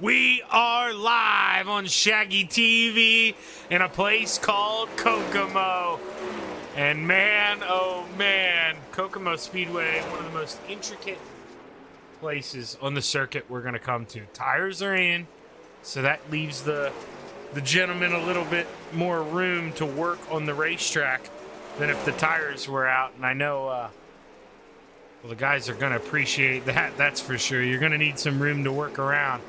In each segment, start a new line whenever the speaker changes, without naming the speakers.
We are live on Shaggy TV in a place called Kokomo. And man, oh man, Kokomo Speedway, one of the most intricate places on the circuit we're going to come to. Tires are in, so that leaves the gentleman a little bit more room to work on the racetrack than if the tires were out. And I know, well, the guys are going to appreciate that, that's for sure. You're going to need some room to work around.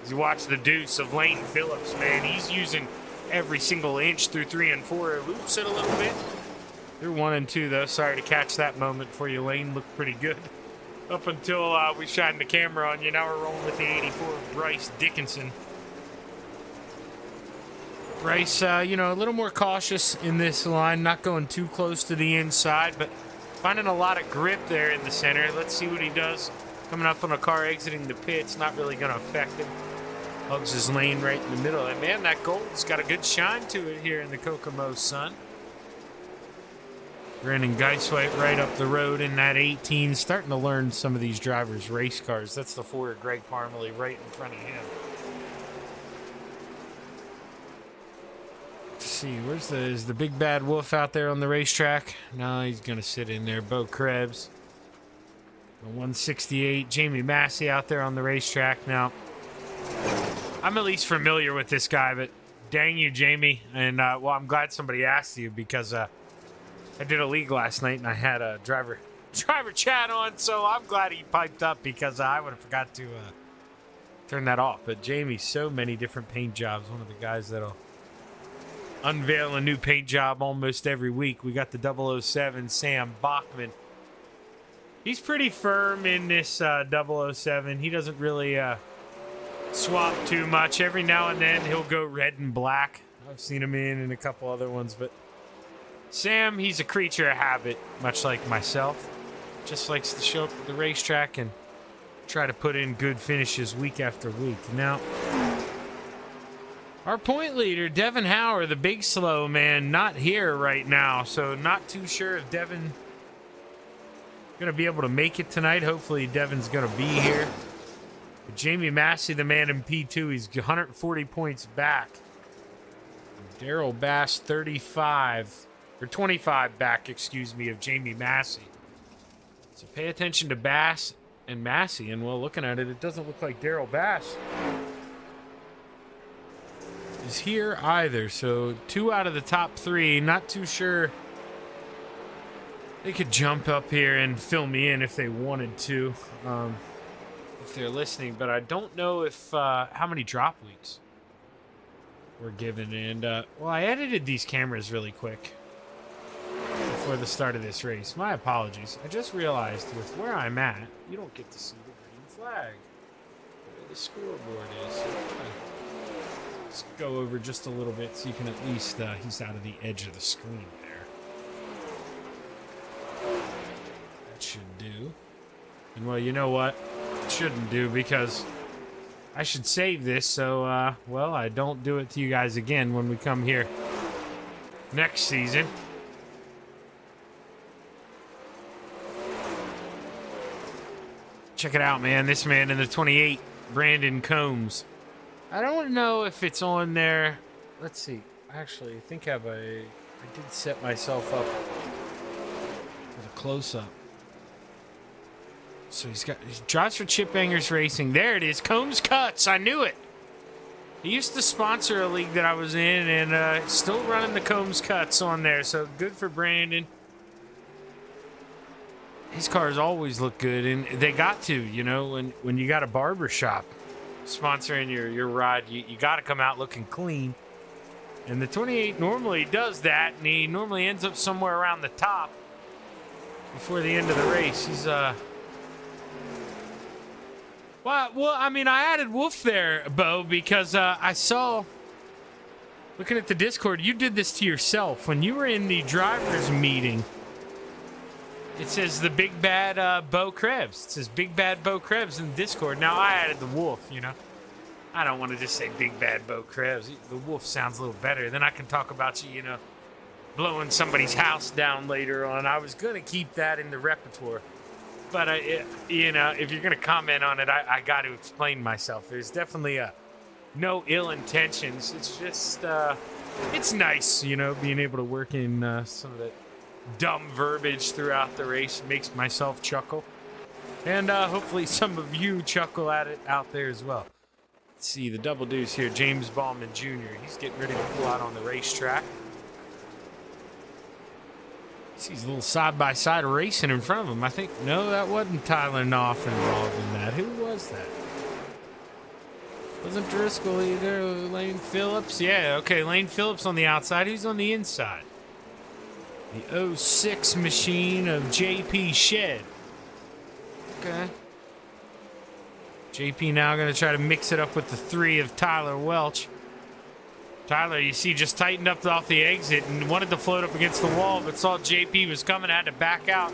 As you watch the deuce of Lane Phillips, man, he's using every single inch through 3 and 4. Loops it a little bit. They're 1 and 2, though. Sorry to catch that moment for you. Lane looked pretty good up until we shined the camera on you. Now we're rolling with the 84 of Bryce Dickinson. Bryce, you know, a little more cautious in this line, not going too close to the inside, but finding a lot of grip there in the center. Let's see what he does coming up on a car exiting the pits. Not really going to affect him. Hugs his lane right in the middle. And man, that gold's got a good shine to it here in the Kokomo sun. Brandon Geisweit right up the road in that 18. Starting to learn some of these drivers' race cars. That's the Ford of Greg Parmalee right in front of him. Let's see, is the big bad wolf out there on the racetrack? No, he's going to sit in there. Bo Krebs. 168. Jamie Massey out there on the racetrack. Now, I'm at least familiar with this guy, but dang you, Jamie. And, well, I'm glad somebody asked you because I did a league last night and I had a driver chat on, so I'm glad he piped up because I would have forgot to turn that off. But Jamie, so many different paint jobs. One of the guys that'll unveil a new paint job almost every week. We got the 007 Sam Bachman. He's pretty firm in this 007. He doesn't really swap too much. Every now and then he'll go red and black. I've seen him in a couple other ones, but Sam, he's a creature of habit, much like myself. Just likes to show up at the racetrack and try to put in good finishes week after week. Now, our point leader, Devin Hauer, the big slow man, not here right now, so not too sure if Devin going to be able to make it tonight. Hopefully Devin's going to be here. But Jamie Massey, the man in P2, he's 140 points back. Daryl Bass, 35, or 25 back, excuse me, of Jamie Massey. So pay attention to Bass and Massey, and well, looking at it, it doesn't look like Daryl Bass is here either. So 2 out of the top 3, not too sure. They could jump up here and fill me in if they wanted to, if they're listening. But I don't know if how many drop weeks were given. And, well, I edited these cameras really quick before the start of this race. My apologies. I just realized with where I'm at, you don't get to see the green flag where the scoreboard is. So let's go over just a little bit so you can at least, he's out of the edge of the screen there. Should do. And well, you know what? It shouldn't do because I should save this so, well, I don't do it to you guys again when we come here next season. Check it out, man. This man in the 28, Brandon Combs. I don't know if it's on there. Let's see. Actually, I think I did set myself up with a close-up. So he drives for Chip Bangers Racing. There it is, Combs Cuts. I knew it. He used to sponsor a league that I was in, and still running the Combs Cuts on there. So good for Brandon. His cars always look good, and they got to, you know, when you got a barber shop sponsoring your ride, you got to come out looking clean. And the 28 normally does that, and he normally ends up somewhere around the top before the end of the race. He's, Well, I mean, I added Wolf there, Bo, because I saw, looking at the Discord, you did this to yourself. When you were in the driver's meeting, it says the big bad Bo Krebs. It says big bad Bo Krebs in the Discord. Now, I added the Wolf, you know. I don't want to just say big bad Bo Krebs. The Wolf sounds a little better. Then I can talk about you, you know, blowing somebody's house down later on. I was going to keep that in the repertoire. But, you know, if you're going to comment on it, I got to explain myself. There's definitely no ill intentions. It's just, it's nice, you know, being able to work in some of that dumb verbiage throughout the race. Makes myself chuckle. And hopefully some of you chuckle at it out there as well. Let's see, the double deuce here, James Ballman Jr. He's getting ready to pull out on the racetrack. Sees a little side-by-side racing in front of him. I think, no, that wasn't Tyler Knopf involved in that. Who was that? Wasn't Driscoll either. Lane Phillips? Yeah, okay, Lane Phillips on the outside. Who's on the inside? The 06 machine of JP Shed. Okay. JP now going to try to mix it up with the 3 of Tyler Welch. Tyler, you see, just tightened up off the exit and wanted to float up against the wall, but saw JP was coming, had to back out.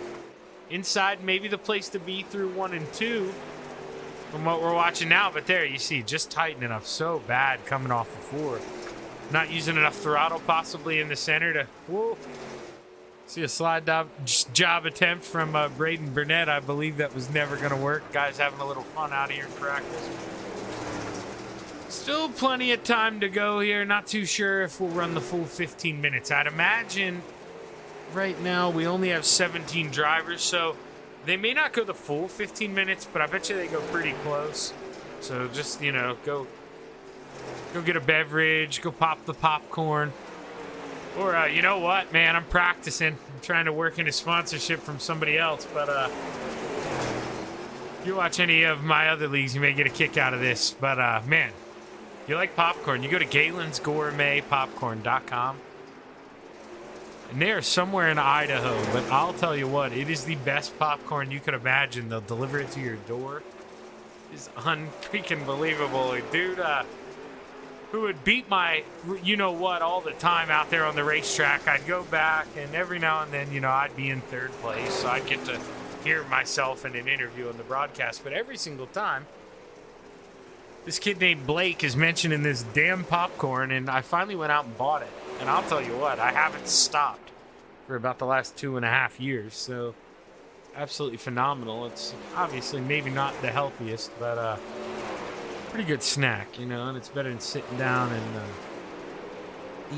Inside, maybe the place to be through 1 and 2 from what we're watching now. But there, you see, just tightening up so bad coming off the 4. Not using enough throttle possibly in the center to, whoa. See a slide job attempt from Braden Burnett. I believe that was never going to work. Guys having a little fun out here in practice. Still plenty of time to go here. Not too sure if we'll run the full 15 minutes. I'd imagine right now we only have 17 drivers, so they may not go the full 15 minutes, but I bet you they go pretty close. So just, you know, go get a beverage, go pop the popcorn. Or, you know what, man, I'm practicing. I'm trying to work in a sponsorship from somebody else, but if you watch any of my other leagues, you may get a kick out of this. But, man, if you like popcorn, you go to Galen'sGourmetPopcorn.com. And they are somewhere in Idaho, but I'll tell you what, it is the best popcorn you could imagine. They'll deliver it to your door. It's unfreaking believable. Dude, who would beat my you-know-what all the time out there on the racetrack. I'd go back, and every now and then, you know, I'd be in 3rd place, so I'd get to hear myself in an interview on the broadcast. But every single time, this kid named Blake is mentioning this damn popcorn, and I finally went out and bought it. And I'll tell you what, I haven't stopped for about the last 2.5 years, so absolutely phenomenal. It's obviously maybe not the healthiest, but pretty good snack, you know, and it's better than sitting down and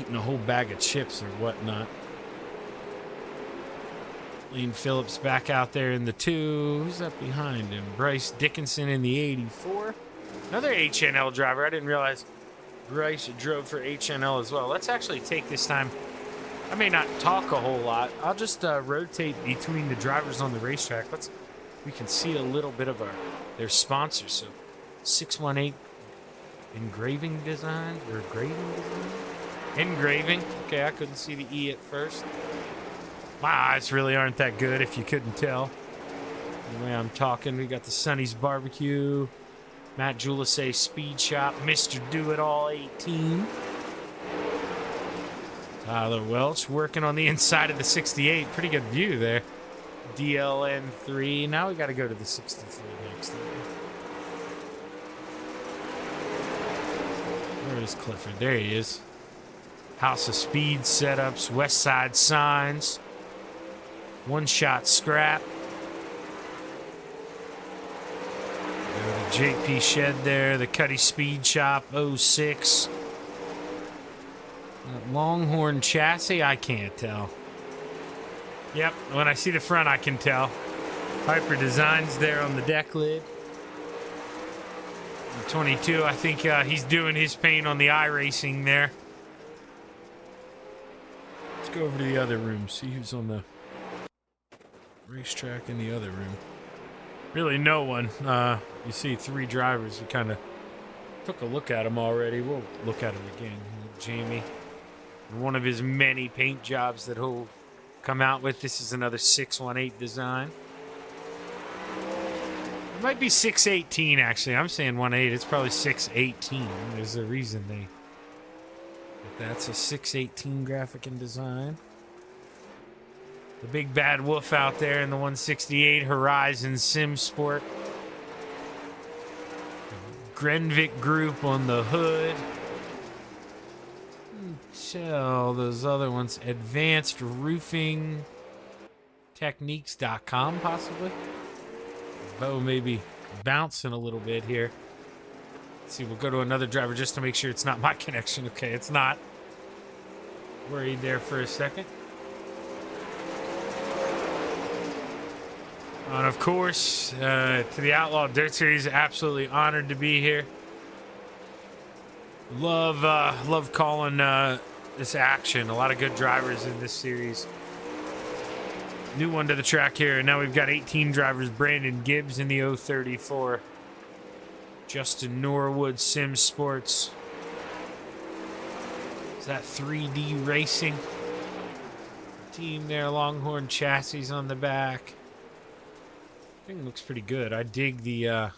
eating a whole bag of chips or whatnot. Lane Phillips back out there in the 2. Who's up behind him? Bryce Dickinson in the 84. Another HNL driver. I didn't realize Bryce drove for HNL as well. Let's actually take this time. I may not talk a whole lot. I'll just rotate between the drivers on the racetrack. We can see a little bit of their sponsors. So 618 engraving design or engraving design? Engraving. Okay, I couldn't see the E at first. My eyes really aren't that good if you couldn't tell. The way I'm talking, we got the Sonny's Barbecue, Matt Julisay Speed Shop, Mr. Do-It-All 18. Tyler Welch working on the inside of the 68. Pretty good view there. DLN3. Now we got to go to the 63 next. Where is Clifford? There he is. House of Speed setups, West Side signs, one-shot scrap. The JP Shed there, the Cuddy Speed Shop 06. That Longhorn chassis, I can't tell. Yep, when I see the front, I can tell. Hyper Designs there on the deck lid. 22, I think he's doing his paint on the iRacing there. Let's go over to the other room, see who's on the racetrack in the other room. Really no one. You see 3 drivers. We kind of took a look at them already. We'll look at them again. Jamie One of his many paint jobs that he'll come out with. This is another 618 design. It might be 618 actually. I'm saying 18. It's probably 618. There's a reason that's a 618 graphic and design. The big bad wolf out there in the 168 Horizon Sim Sport. Grenvik Group on the hood. Tell those other ones. Advanced Roofing Techniques.com possibly. Bo may be bouncing a little bit here. Let's see, we'll go to another driver just to make sure it's not my connection. Okay, it's not. Worried there for a second. And of course, to the Outlaw Dirt Series, absolutely honored to be here. Love calling this action. A lot of good drivers in this series. New one to the track here, and now we've got 18 drivers. Brandon Gibbs in the 034. Justin Norwood, Sim Sports. Is that 3D Racing? Team there, Longhorn Chassis on the back. Thing looks pretty good. I dig the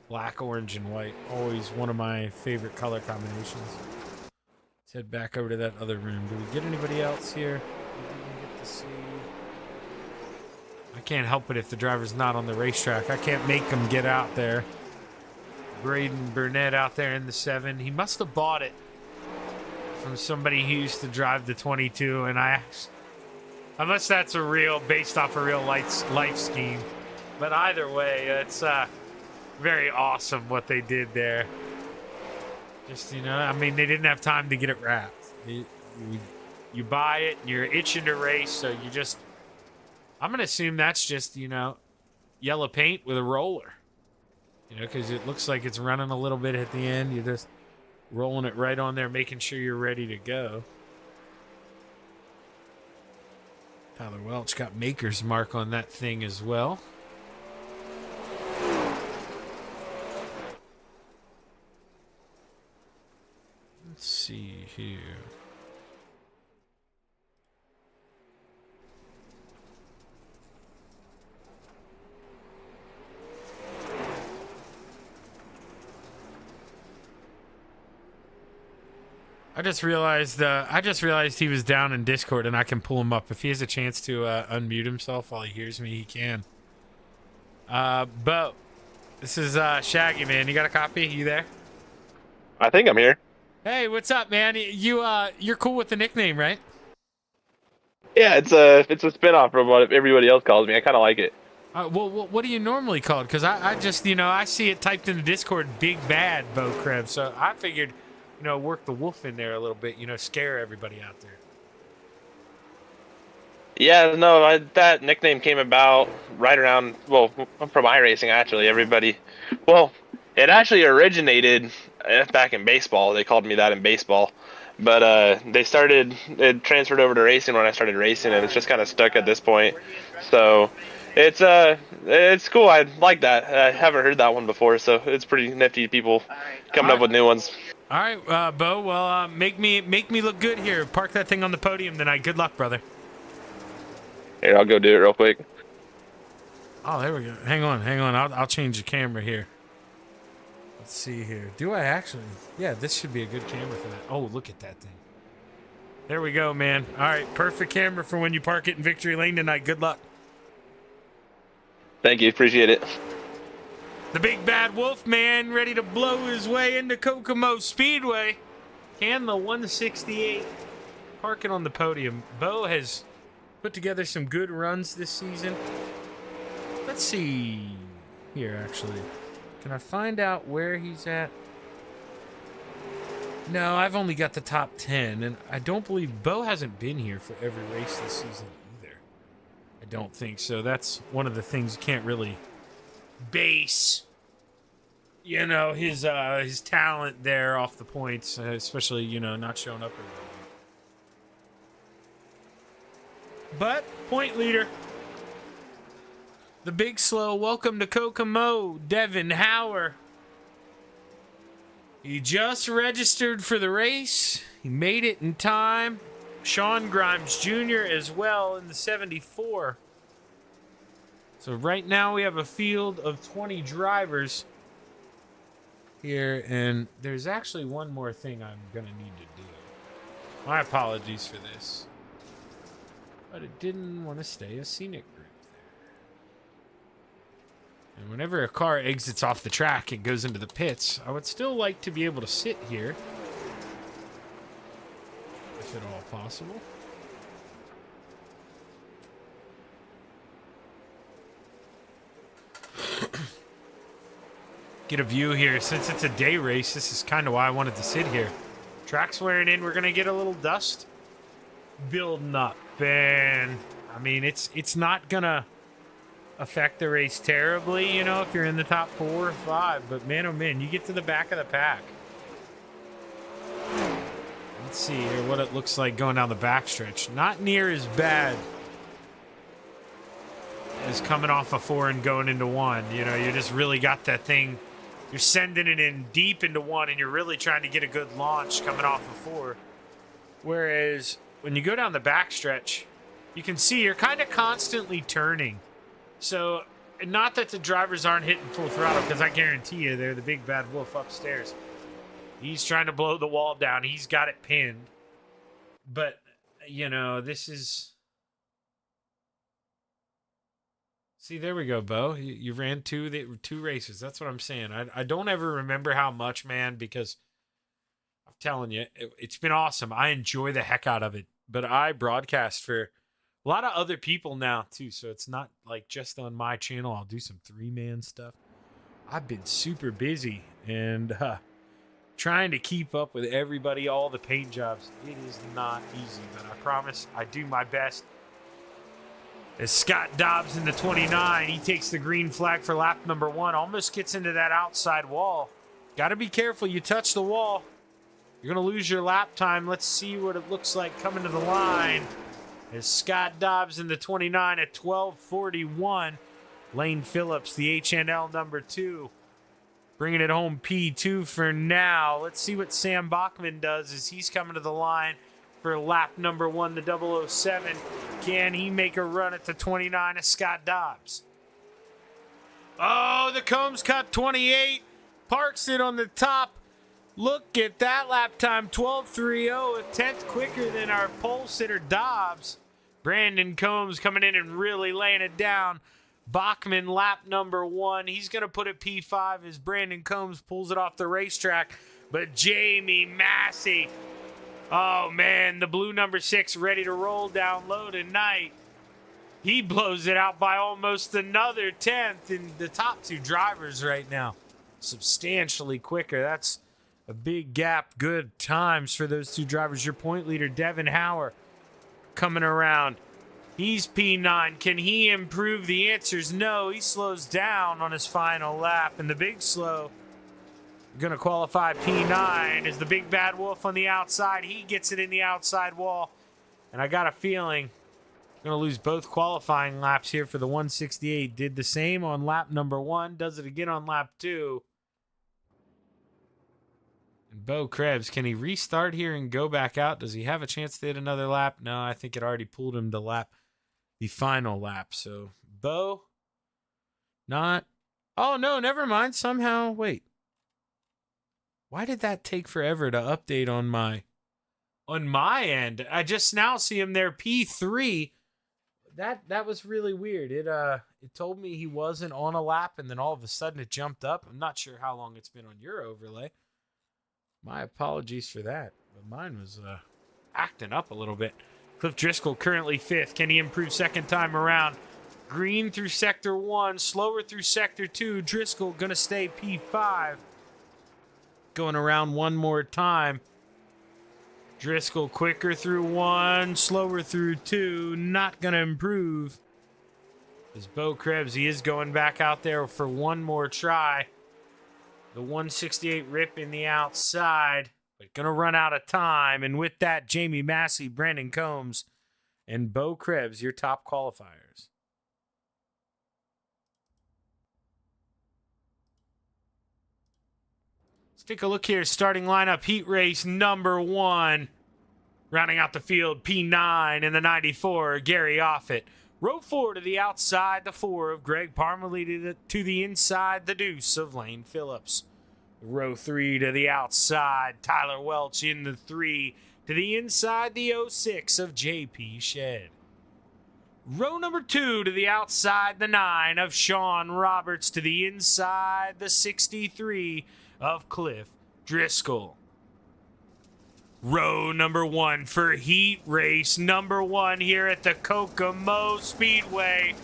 black, orange, and white. Always one of my favorite color combinations. Let's head back over to that other room. Do we get anybody else here? We get to see. I can't help it if the driver's not on the racetrack. I can't make him get out there. Braden Burnett out there in the 7. He must have bought it from somebody who used to drive the 22, and unless that's based off a real life scheme. But either way, it's very awesome what they did there. Just, I mean, they didn't have time to get it wrapped. You buy it, and you're itching to race, so you just... I'm going to assume that's just, yellow paint with a roller. Because it looks like it's running a little bit at the end. You're just rolling it right on there, making sure you're ready to go. Tyler Welch got Maker's Mark on that thing as well. Let's see here. I just realized he was down in Discord, and I can pull him up. If he has a chance to unmute himself while he hears me, he can. Bo, this is Shaggy, man. You got a copy? You there?
I think I'm here.
Hey, what's up, man? You're cool with the nickname, right?
Yeah, it's a spinoff from what everybody else calls me. I kind of like it.
Well, what do you normally call it? Because I just, I see it typed in the Discord, Big Bad Bo Krebs. So I figured, work the wolf in there a little bit, scare everybody out there.
Yeah, no, that nickname came about right around, from iRacing, actually. It actually originated back in baseball. They called me that in baseball. But it transferred over to racing when I started racing, and it's just kind of stuck at this point. So it's cool. I like that. I haven't heard that one before, so it's pretty nifty. People coming up with new ones.
All right, Bo. Well, make me look good here. Park that thing on the podium tonight. Good luck, brother.
Here, I'll go do it real quick.
Oh, there we go. Hang on. I'll change the camera here. Let's see here. Do I actually? Yeah, this should be a good camera for that. Oh, look at that thing. There we go, man. All right, perfect camera for when you park it in Victory Lane tonight. Good luck.
Thank you. Appreciate it.
The big bad wolf man ready to blow his way into Kokomo Speedway. Can the 168 parking on the podium. Bo has put together some good runs this season. Let's see here, actually. Can I find out where he's at? No, I've only got the top 10, and I don't believe Bo hasn't been here for every race this season either. I don't think so. That's one of the things you can't really base, his talent there off the points, especially, not showing up every day. But, point leader. The Big Slow, welcome to Kokomo, Devin Hauer. He just registered for the race. He made it in time. Sean Grimes Jr. as well in the 74. So right now we have a field of 20 drivers here, and there's actually one more thing I'm going to need to do. My apologies for this. But it didn't want to stay a scenic group there. And whenever a car exits off the track and goes into the pits, I would still like to be able to sit here. If at all possible. Get a view here. Since it's a day race, this is kind of why I wanted to sit here. Track's wearing in. We're going to get a little dust building up. And, I mean, it's not going to affect the race terribly, you know, if you're in the top 4 or 5. But, man, oh, man, you get to the back of the pack. Let's see here what it looks like going down the backstretch. Not near as bad as coming off a 4 and going into 1. You know, you just really got that thing. You're sending it in deep into 1, and you're really trying to get a good launch coming off a 4. Whereas when you go down the backstretch, you can see you're kind of constantly turning. So, not that the drivers aren't hitting full throttle, because I guarantee you they're the big bad wolf upstairs. He's trying to blow the wall down. He's got it pinned. But, you know, this is... See, there we go, Bo. You ran two races. That's what I'm saying. I don't ever remember how much, man, because I'm telling you, it's been awesome. I enjoy the heck out of it. But I broadcast for a lot of other people now, too. So it's not like just on my channel. I'll do some 3-man stuff. I've been super busy and trying to keep up with everybody, all the paint jobs. It is not easy, but I promise I do my best. As Scott Dobbs in the 29, he takes the green flag for lap number 1. Almost gets into that outside wall. Got to be careful. You touch the wall, you're going to lose your lap time. Let's see what it looks like coming to the line. As Scott Dobbs in the 29 at 12:41. Lane Phillips, the HNL number 2, bringing it home P2 for now. Let's see what Sam Bachman does as he's coming to the line for lap number 1, the 007. Can he make a run at the 29 of Scott Dobbs? Oh, the Combs cut 28. Parks it on the top. Look at that lap time, 12:30, a tenth quicker than our pole sitter Dobbs. Brandon Combs coming in and really laying it down. Bachman lap number 1. He's going to put it P5 as Brandon Combs pulls it off the racetrack. But Jamie Massey, oh man, the blue number 6 ready to roll down low tonight. He blows it out by almost another tenth, and the top 2 drivers right now substantially quicker. That's a big gap. Good times for those 2 drivers. Your point leader, Devin Hauer, coming around. He's P9. Can he improve? The answer is no. He slows down on his final lap. And the big slow, going to qualify P9, is the big bad wolf on the outside. He gets it in the outside wall. And I got a feeling going to lose both qualifying laps here for the 168. Did the same on lap number 1. Does it again on lap 2. And Bo Krebs, can he restart here and go back out? Does he have a chance to hit another lap? No, I think it already pulled him to the final lap. So, Bo, not... Oh, no, never mind. Somehow, wait. Why did that take forever to update on my end? I just now see him there, P3. That was really weird. It told me he wasn't on a lap, and then all of a sudden it jumped up. I'm not sure how long it's been on your overlay. My apologies for that. But mine was acting up a little bit. Cliff Driscoll currently 5th. Can he improve second time around? Green through sector 1, slower through sector 2. Driscoll gonna stay P5. Going around one more time. Driscoll quicker through 1, slower through 2. Not gonna improve. As Bo Krebs, he is going back out there for one more try. The 168 rip in the outside, but gonna run out of time. And with that, Jamie Massey, Brandon Combs, and Bo Krebs, your top qualifiers. Let's take a look here. Starting lineup, heat race number 1. Rounding out the field, P9 in the 94, Gary Offit. Row 4 to the outside, the 4 of Greg Parmalee to the inside, the deuce of Lane Phillips. Row 3 to the outside, Tyler Welch in the 3 to the inside, the 06 of JP Shed. Row number 2 to the outside, the 9 of Sean Roberts to the inside, the 63 of Cliff Driscoll. Row number 1 for heat race number 1 here at the Kokomo Speedway.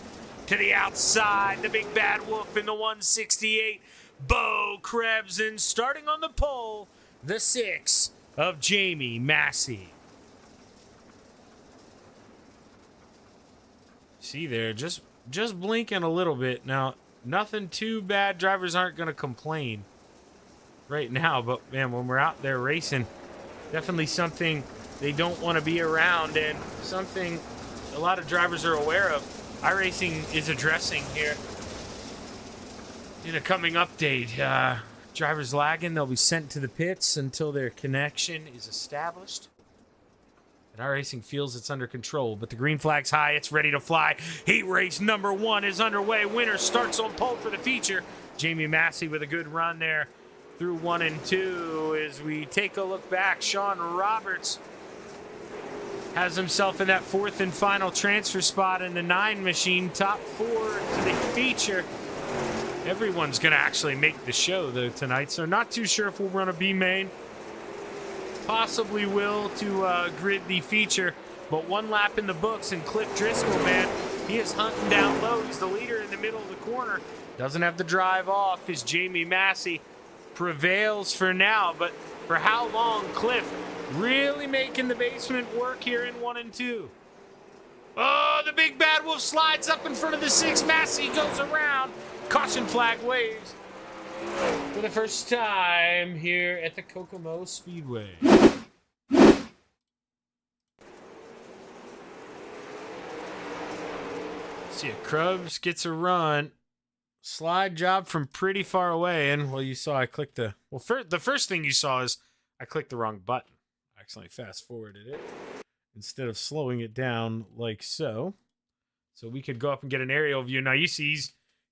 To the outside, the Big Bad Wolf in the 168, Bo Krebs, and starting on the pole, the 6 of Jamie Massey. See there, just blinking a little bit. Now, nothing too bad. Drivers aren't going to complain right now, but man, when we're out there racing, definitely something they don't want to be around, and something a lot of drivers are aware of. iRacing is addressing here in a coming update. Drivers lagging, they'll be sent to the pits until their connection is established. And iRacing feels it's under control, but the green flag's high, it's ready to fly. Heat race number 1 is underway. Winner starts on pole for the feature. Jamie Massey with a good run there through 1 and 2. As we take a look back, Sean Roberts has himself in that 4th and final transfer spot in the 9 machine, top 4 to the feature. Everyone's going to actually make the show, though, tonight, so not too sure if we'll run a B main. Possibly will to grid the feature, but 1 lap in the books, and Cliff Driscoll, man, he is hunting down low. He's the leader in the middle of the corner. Doesn't have the drive off as Jamie Massey prevails for now, but for how long? Cliff really making the basement work here in 1 and 2. Oh, the Big Bad Wolf slides up in front of the 6. Massey goes around. Caution flag waves for the first time here at the Kokomo Speedway. See it, Krubs gets a run. Slide job from pretty far away, and well, you saw I clicked the first thing you saw is I clicked the wrong button. I accidentally fast forwarded it instead of slowing it down like so. So we could go up and get an aerial view. Now you see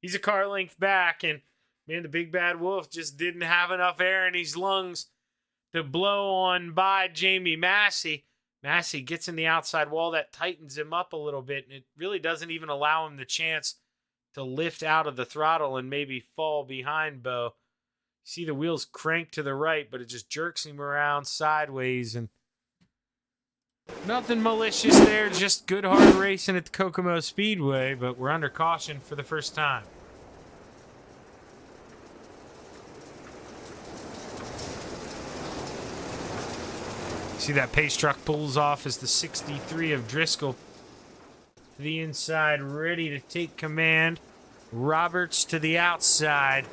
he's a car length back, and man, the Big Bad Wolf just didn't have enough air in his lungs to blow on by Jamie Massey. Massey gets in the outside wall. That tightens him up a little bit, and it really doesn't even allow him the chance to lift out of the throttle and maybe fall behind Bo. See the wheels crank to the right, but it just jerks him around sideways, and nothing malicious there, just good hard racing at the Kokomo Speedway, but we're under caution for the first time. See that pace truck pulls off as the 63 of Driscoll to the inside, ready to take command. Roberts to the outside.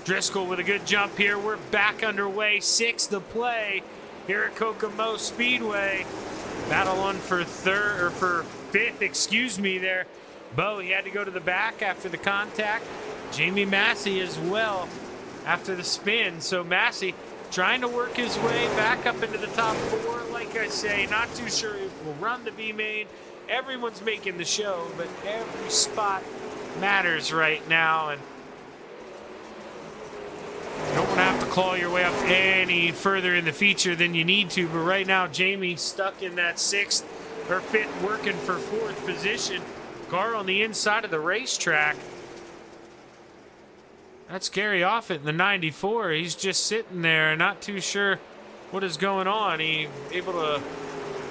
Driscoll with a good jump here. We're back underway. 6 to play here at Kokomo Speedway. Battle on for 5th, excuse me there. Bo, he had to go to the back after the contact. Jamie Massey as well after the spin. So Massey trying to work his way back up into the top 4. Like I say, not too sure if we'll run the B main. Everyone's making the show, but every spot matters right now, and you don't want to have to claw your way up any further in the feature than you need to. But right now, Jamie stuck in that 6th or 5th, working for 4th position. Car on the inside of the racetrack. That's Gary Offit in the 94. He's just sitting there, not too sure what is going on. He able to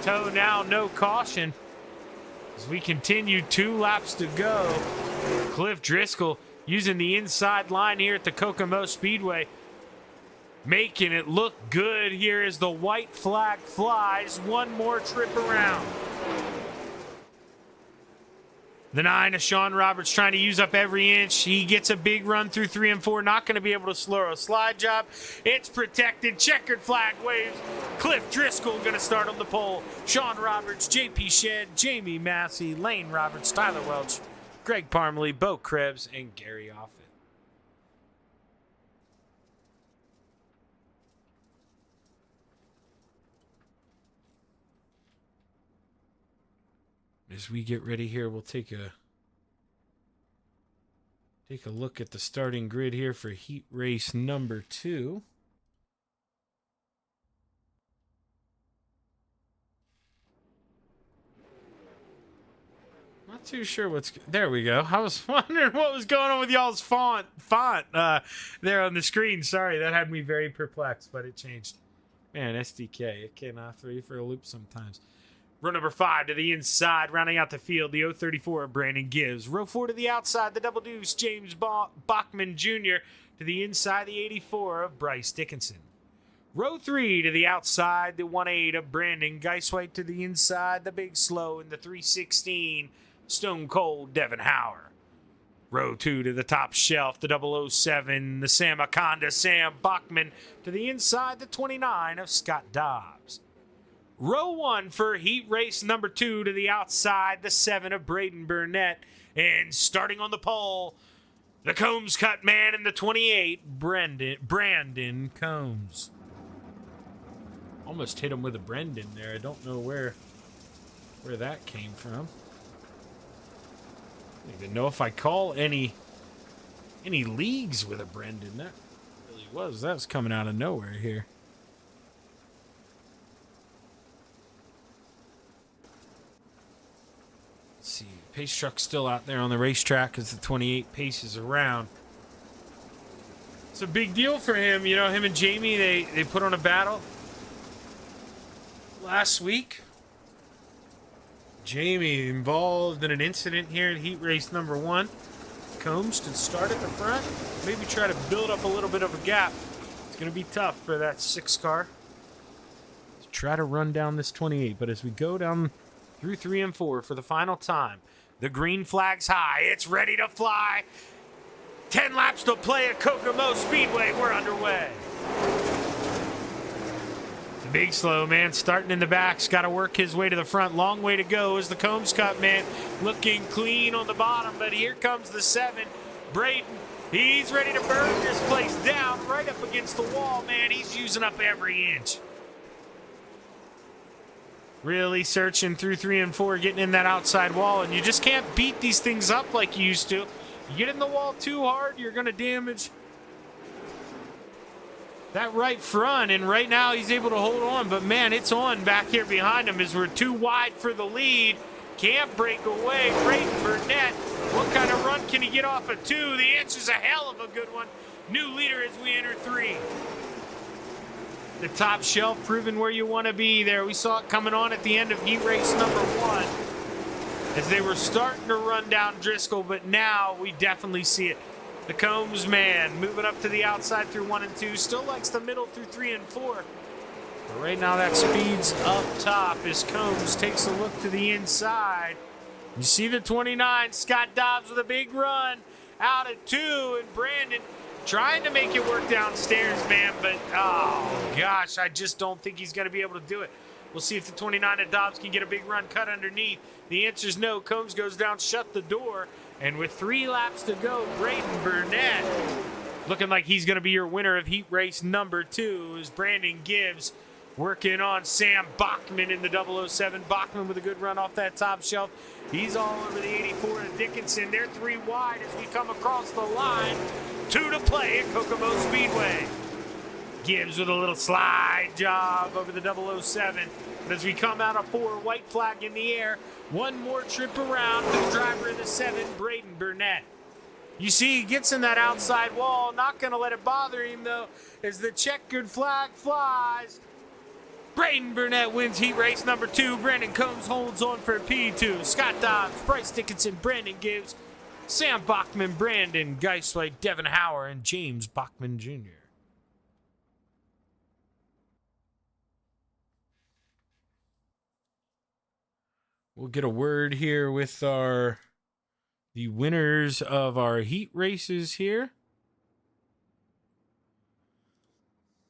tow now, no caution. As we continue, 2 laps to go. Cliff Driscoll using the inside line here at the Kokomo Speedway, making it look good here as the white flag flies. 1 more trip around. The 9 of Sean Roberts trying to use up every inch. He gets a big run through 3 and 4. Not going to be able to slow a slide job. It's protected. Checkered flag waves. Cliff Driscoll going to start on the pole. Sean Roberts, JP Shed, Jamie Massey, Lane Roberts, Tyler Welch, Greg Parmalee, Bo Krebs, and Gary Offit. As we get ready here, we'll take a look at the starting grid here for heat race number 2. Not too sure what's... There we go. I was wondering what was going on with y'all's font there on the screen. Sorry, that had me very perplexed, but it changed. Man, SDK, it can throw you for a loop sometimes. Row number 5 to the inside, rounding out the field, the 034 of Brandon Gibbs. Row 4 to the outside, the double deuce, James Bachman Jr. To the inside, the 84 of Bryce Dickinson. Row 3 to the outside, the 1-8 of Brandon Geiswhite. To the inside, the big slow in the 316, Stone Cold Devin Hauer. Row 2 to the top shelf, the 007, the Sam Akonda, Sam Bachman. To the inside, the 29 of Scott Dobbs. Row 1 for heat race number 2 to the outside, the 7 of Braden Burnett. And starting on the pole, the Combs cut man in the 28, Brandon Combs. Almost hit him with a Brendan there. I don't know where that came from. I don't even know if I call any leagues with a Brendan. That really was. That was coming out of nowhere here. Let's see. Pace truck's still out there on the racetrack as the 28 paces around. It's a big deal for him. You know, him and Jamie, they put on a battle last week. Jamie involved in an incident here in heat race number 1. Combs can start at the front, maybe try to build up a little bit of a gap. It's going to be tough for that 6 car to try to run down this 28. But as we go down through 3 and 4 for the final time, the green flag's high. It's ready to fly. 10 laps to play at Kokomo Speedway. We're underway. The big slow man starting in the back's got to work his way to the front. Long way to go as the Combs Cup man looking clean on the bottom. But here comes the 7, Braden. He's ready to burn this place down right up against the wall, man. He's using up every inch. Really searching through 3 and 4, getting in that outside wall. And you just can't beat these things up like you used to. You get in the wall too hard, you're going to damage that right front. And right now he's able to hold on. But, man, it's on back here behind him as we're too wide for the lead. Can't break away. Braden Burnett, what kind of run can he get off of 2? The answer's a hell of a good one. New leader as we enter 3. The top shelf proving where you want to be there. We saw it coming on at the end of heat race number 1 as they were starting to run down Driscoll, but now we definitely see it. The Combs man moving up to the outside through 1 and 2. Still likes the middle through 3 and 4. But right now that speed's up top as Combs takes a look to the inside. You see the 29, Scott Dobbs with a big run out at 2, and Brandon trying to make it work downstairs, man, but oh gosh, I just don't think he's going to be able to do it. We'll see if the 29 of Dobbs can get a big run cut underneath. The answer is no. Combs goes down, shut the door, and with 3 laps to go, Braden Burnett looking like he's going to be your winner of heat race number 2 as Brandon Gibbs working on Sam Bachman in the 007. Bachman with a good run off that top shelf. He's all over the 84 of Dickinson. They're 3 wide as we come across the line. 2 to play at Kokomo Speedway. Gibbs with a little slide job over the 007. But as we come out of 4, white flag in the air. 1 more trip around for the driver in the 7, Braden Burnett. You see he gets in that outside wall. Not going to let it bother him, though, as the checkered flag flies. Braden Burnett wins heat race number 2. Brandon Combs holds on for P2. Scott Dobbs, Bryce Dickinson, Brandon Gibbs, Sam Bachman, Brandon Geiswhite, Devin Hauer, and James Bachman Jr. We'll get a word here with the winners of our heat races here.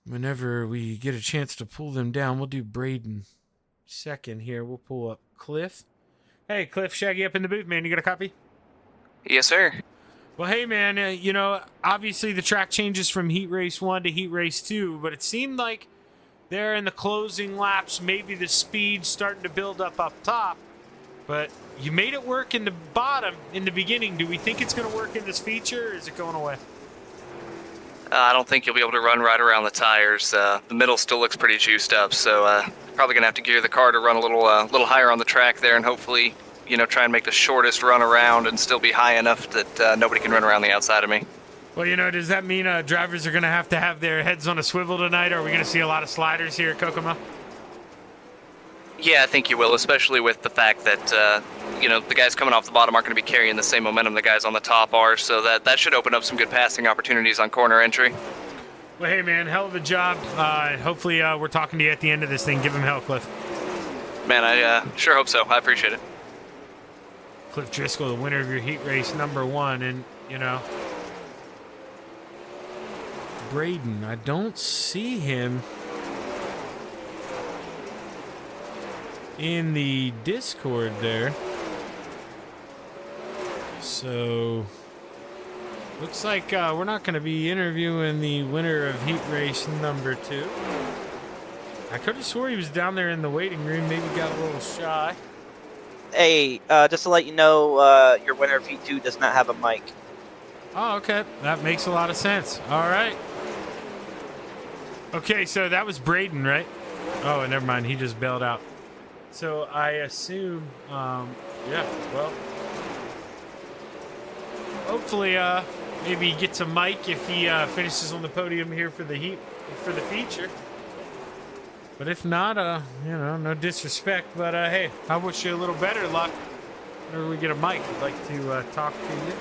Whenever we get a chance to pull them down, we'll do Braden second here. We'll pull up Cliff. Hey, Cliff, Shaggy up in the booth, man. You got a copy?
Yes, sir.
Well, hey, man, you know, obviously the track changes from heat race 1 to heat race 2, but it seemed like there in the closing laps, maybe the speed starting to build up top. But You made it work in the bottom in the beginning. Do we think it's going to work in this feature, or is it going away?
I don't think you'll be able to run right around the tires. The middle still looks pretty juiced up, so probably gonna have to gear the car to run a little higher on the track there, and hopefully, try and make the shortest run around and still be high enough that nobody can run around the outside of me.
Well, does that mean drivers are going to have their heads on a swivel tonight? Or are we going to see a lot of sliders here at Kokomo?
Yeah, I think you will, especially with the fact that, the guys coming off the bottom aren't going to be carrying the same momentum the guys on the top are, so that should open up some good passing opportunities on corner entry.
Well, hey, man, hell of a job. Hopefully we're talking to you at the end of this thing. Give him hell, Cliff.
Man, I sure hope so. I appreciate it.
Cliff Driscoll, the winner of your heat race #1, and, Braden, I don't see him in the Discord there. So looks like we're not going to be interviewing the winner of heat race #2. I could have swore he was down there in the waiting room. Maybe got a little shy.
Hey, just to let you know, your winner of Heat 2 does not have a mic.
Oh, okay. That makes a lot of sense. All right. Okay, so that was Braden, right? Oh, never mind. He just bailed out. So I assume, yeah, well, hopefully, maybe he gets a mic if he finishes on the podium here for the feature. But if not, no disrespect, but hey, I wish you a little better luck whenever we get a mic. I'd like to talk to you,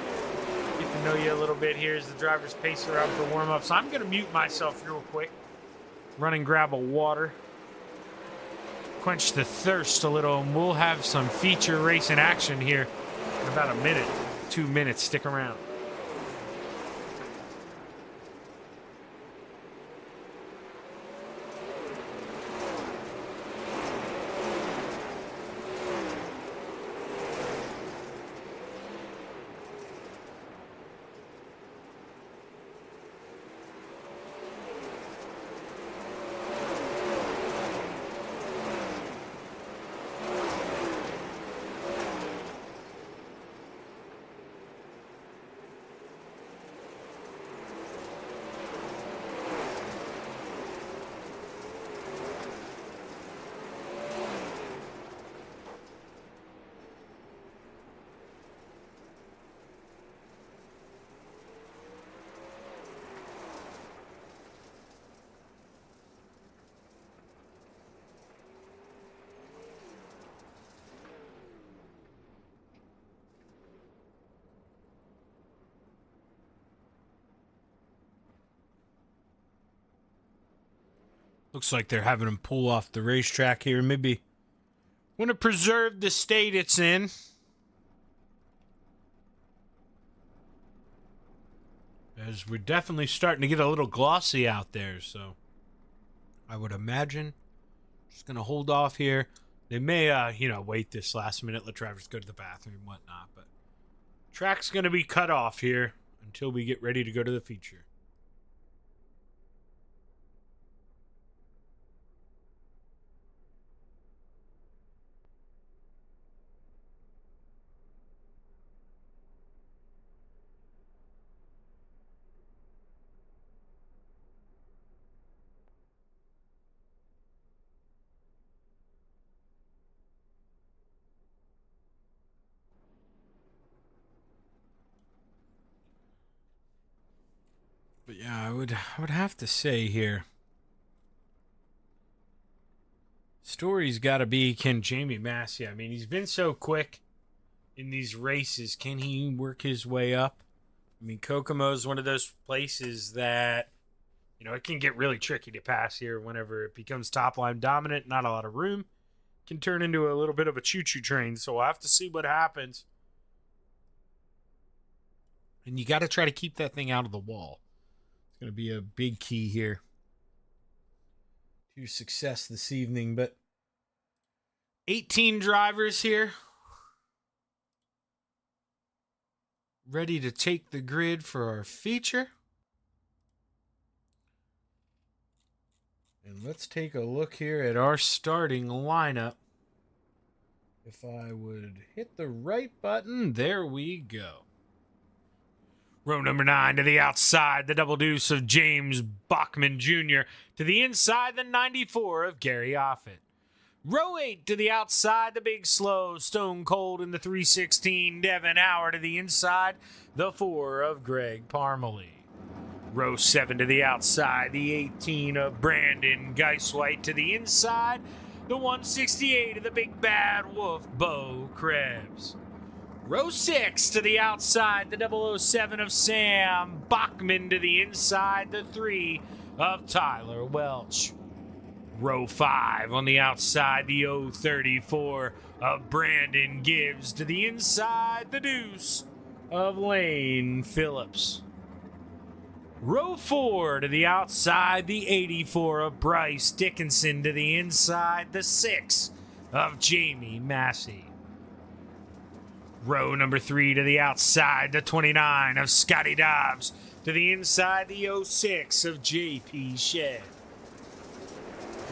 get to know you a little bit here as the drivers pace around for warm-up. So I'm going to mute myself real quick, run and grab a water, quench the thirst a little, and we'll have some feature racing action here in about a minute, 2 minutes. Stick around. Looks like they're having him pull off the racetrack here. Maybe want to preserve the state it's in. As we're definitely starting to get a little glossy out there, so I would imagine just going to hold off here. They may, wait this last minute, let drivers go to the bathroom and whatnot, but track's going to be cut off here until we get ready to go to the feature. But yeah, I would have to say here, story's got to be, can Jamie Massey? I mean, he's been so quick in these races. Can he work his way up? I mean, Kokomo is one of those places that, it can get really tricky to pass here whenever it becomes top line dominant. Not a lot of room. Can turn into a little bit of a choo-choo train. So we'll have to see what happens. And you got to try to keep that thing out of the wall. It's going to be a big key here to success this evening. But 18 drivers here, ready to take the grid for our feature. And let's take a look here at our starting lineup If I would hit the right button, there we go. Row number 9 to the outside, the double deuce of James Bachman Jr. To the inside, the 94 of Gary Offit. Row 8 to the outside, the big slow Stone Cold in the 316 Devin Hour. To the inside, the 4 of Greg Parmalee. Row 7 to the outside, the 18 of Brandon Geiswhite. To the inside, the 168 of the big bad wolf, Bo Krebs. Row 6 to the outside, the 007 of Sam Bachman. To the inside, the 3 of Tyler Welch. Row 5 on the outside, the 034 of Brandon Gibbs. To the inside, the deuce of Lane Phillips. Row 4 to the outside, the 84 of Bryce Dickinson. To the inside, the 6 of Jamie Massey. Row number 3 to the outside, the 29 of Scotty Dobbs. To the inside, the 06 of JP Shed.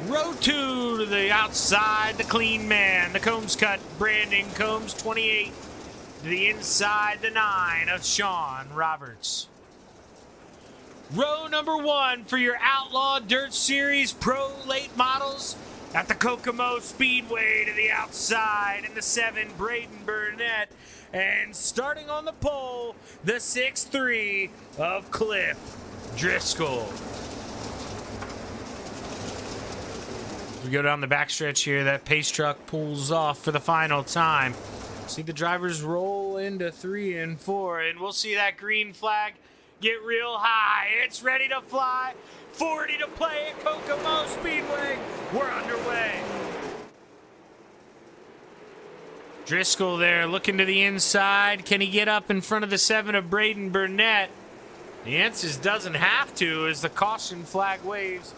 Row 2 to the outside, the clean man, the Combs cut, Brandon Combs, 28. To the inside, the 9 of Sean Roberts. Row number 1 for your Outlaw Dirt Series Pro Late Models at the Kokomo Speedway. To the outside, and the 7, Braden Burnett. And starting on the pole, the 6'3 of Cliff Driscoll. We go down the backstretch here. That pace truck pulls off for the final time. See the drivers roll into 3 and 4, and we'll see that green flag get real high. It's ready to fly. 40 to play at Kokomo Speedway. We're underway. Driscoll there looking to the inside. Can he get up in front of the 7 of Braden Burnett? The answer is doesn't have to, as the caution flag waves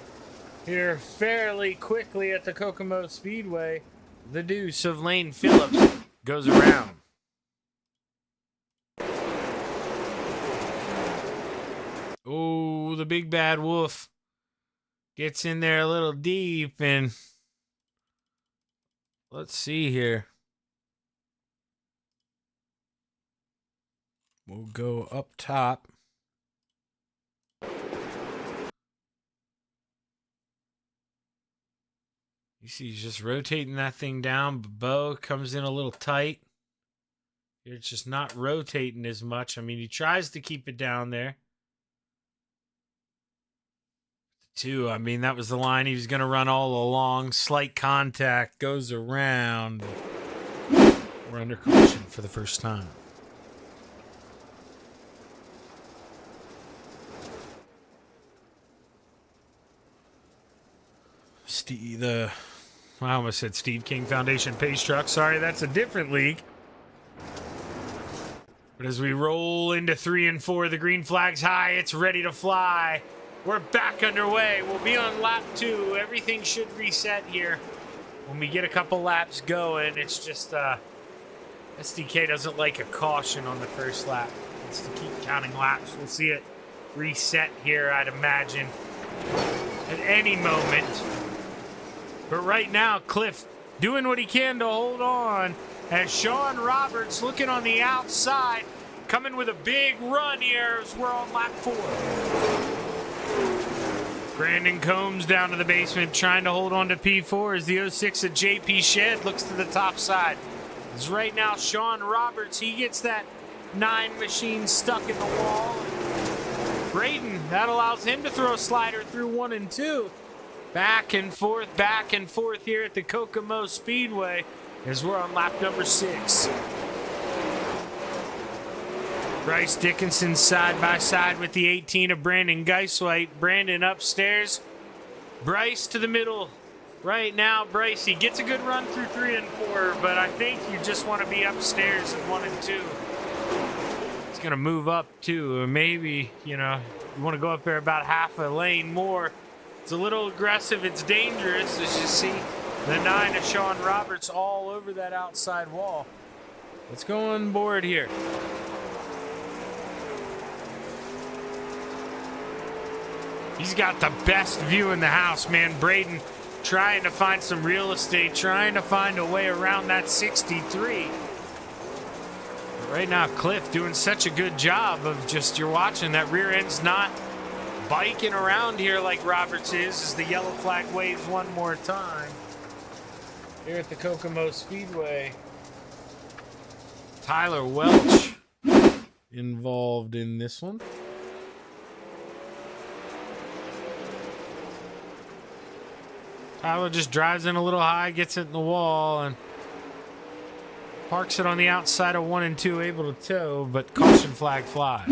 here fairly quickly at the Kokomo Speedway. The deuce of Lane Phillips goes around. Oh, the big bad wolf gets in there a little deep, and let's see here. We'll go up top. You see he's just rotating that thing down, but Bo comes in a little tight. It's just not rotating as much. I mean, he tries to keep it down there. 2, I mean, that was the line he was going to run all along. Slight contact, goes around. We're under caution for the first time. I almost said Steve King Foundation Pace Truck. Sorry, that's a different league. But as we roll into 3 and 4, the green flag's high. It's ready to fly. We're back underway. We'll be on lap 2. Everything should reset here when we get a couple laps going. It's just SDK doesn't like a caution on the first lap. It's to keep counting laps. We'll see it reset here, I'd imagine, at any moment. But right now, Cliff doing what he can to hold on, as Sean Roberts looking on the outside, coming with a big run here as we're on lap 4. Brandon Combs down to the basement, trying to hold on to P4 as the 06 of JP Shed looks to the top side. As right now, Sean Roberts, he gets that 9 machine stuck in the wall. Braden, that allows him to throw a slider through 1 and 2. Back and forth here at the Kokomo Speedway as we're on lap number 6. Bryce Dickinson side by side with the 18 of Brandon Geiswhite. Brandon upstairs. Bryce to the middle. Right now, Bryce, he gets a good run through 3 and 4, but I think you just want to be upstairs in 1 and 2. He's going to move up too, or maybe, you want to go up there about half a lane more. It's a little aggressive. It's dangerous, as you see the 9 of Sean Roberts all over that outside wall. Let's go on board here. He's got the best view in the house, man. Braden trying to find some real estate, trying to find a way around that 63. But right now, Cliff doing such a good job of just, you're watching that rear end's not biking around here like Roberts is as the yellow flag waves one more time here at the Kokomo Speedway. Tyler Welch involved in this one. Tyler just drives in a little high, gets it in the wall, and parks it on the outside of 1 and 2, able to tow, but caution flag flies.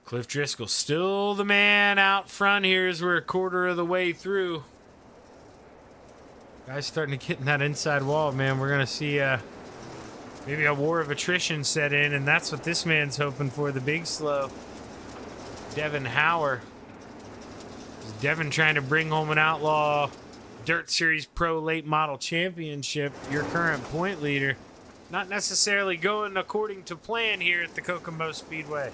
Cliff Driscoll still the man out front here as we're a quarter of the way through. Guys starting to get in that inside wall, man. We're going to see maybe a war of attrition set in, and that's what this man's hoping for, the big slow. Devin Hauer. Devin trying to bring home an Outlaw Dirt Series Pro Late Model Championship, your current point leader. Not necessarily going according to plan here at the Kokomo Speedway.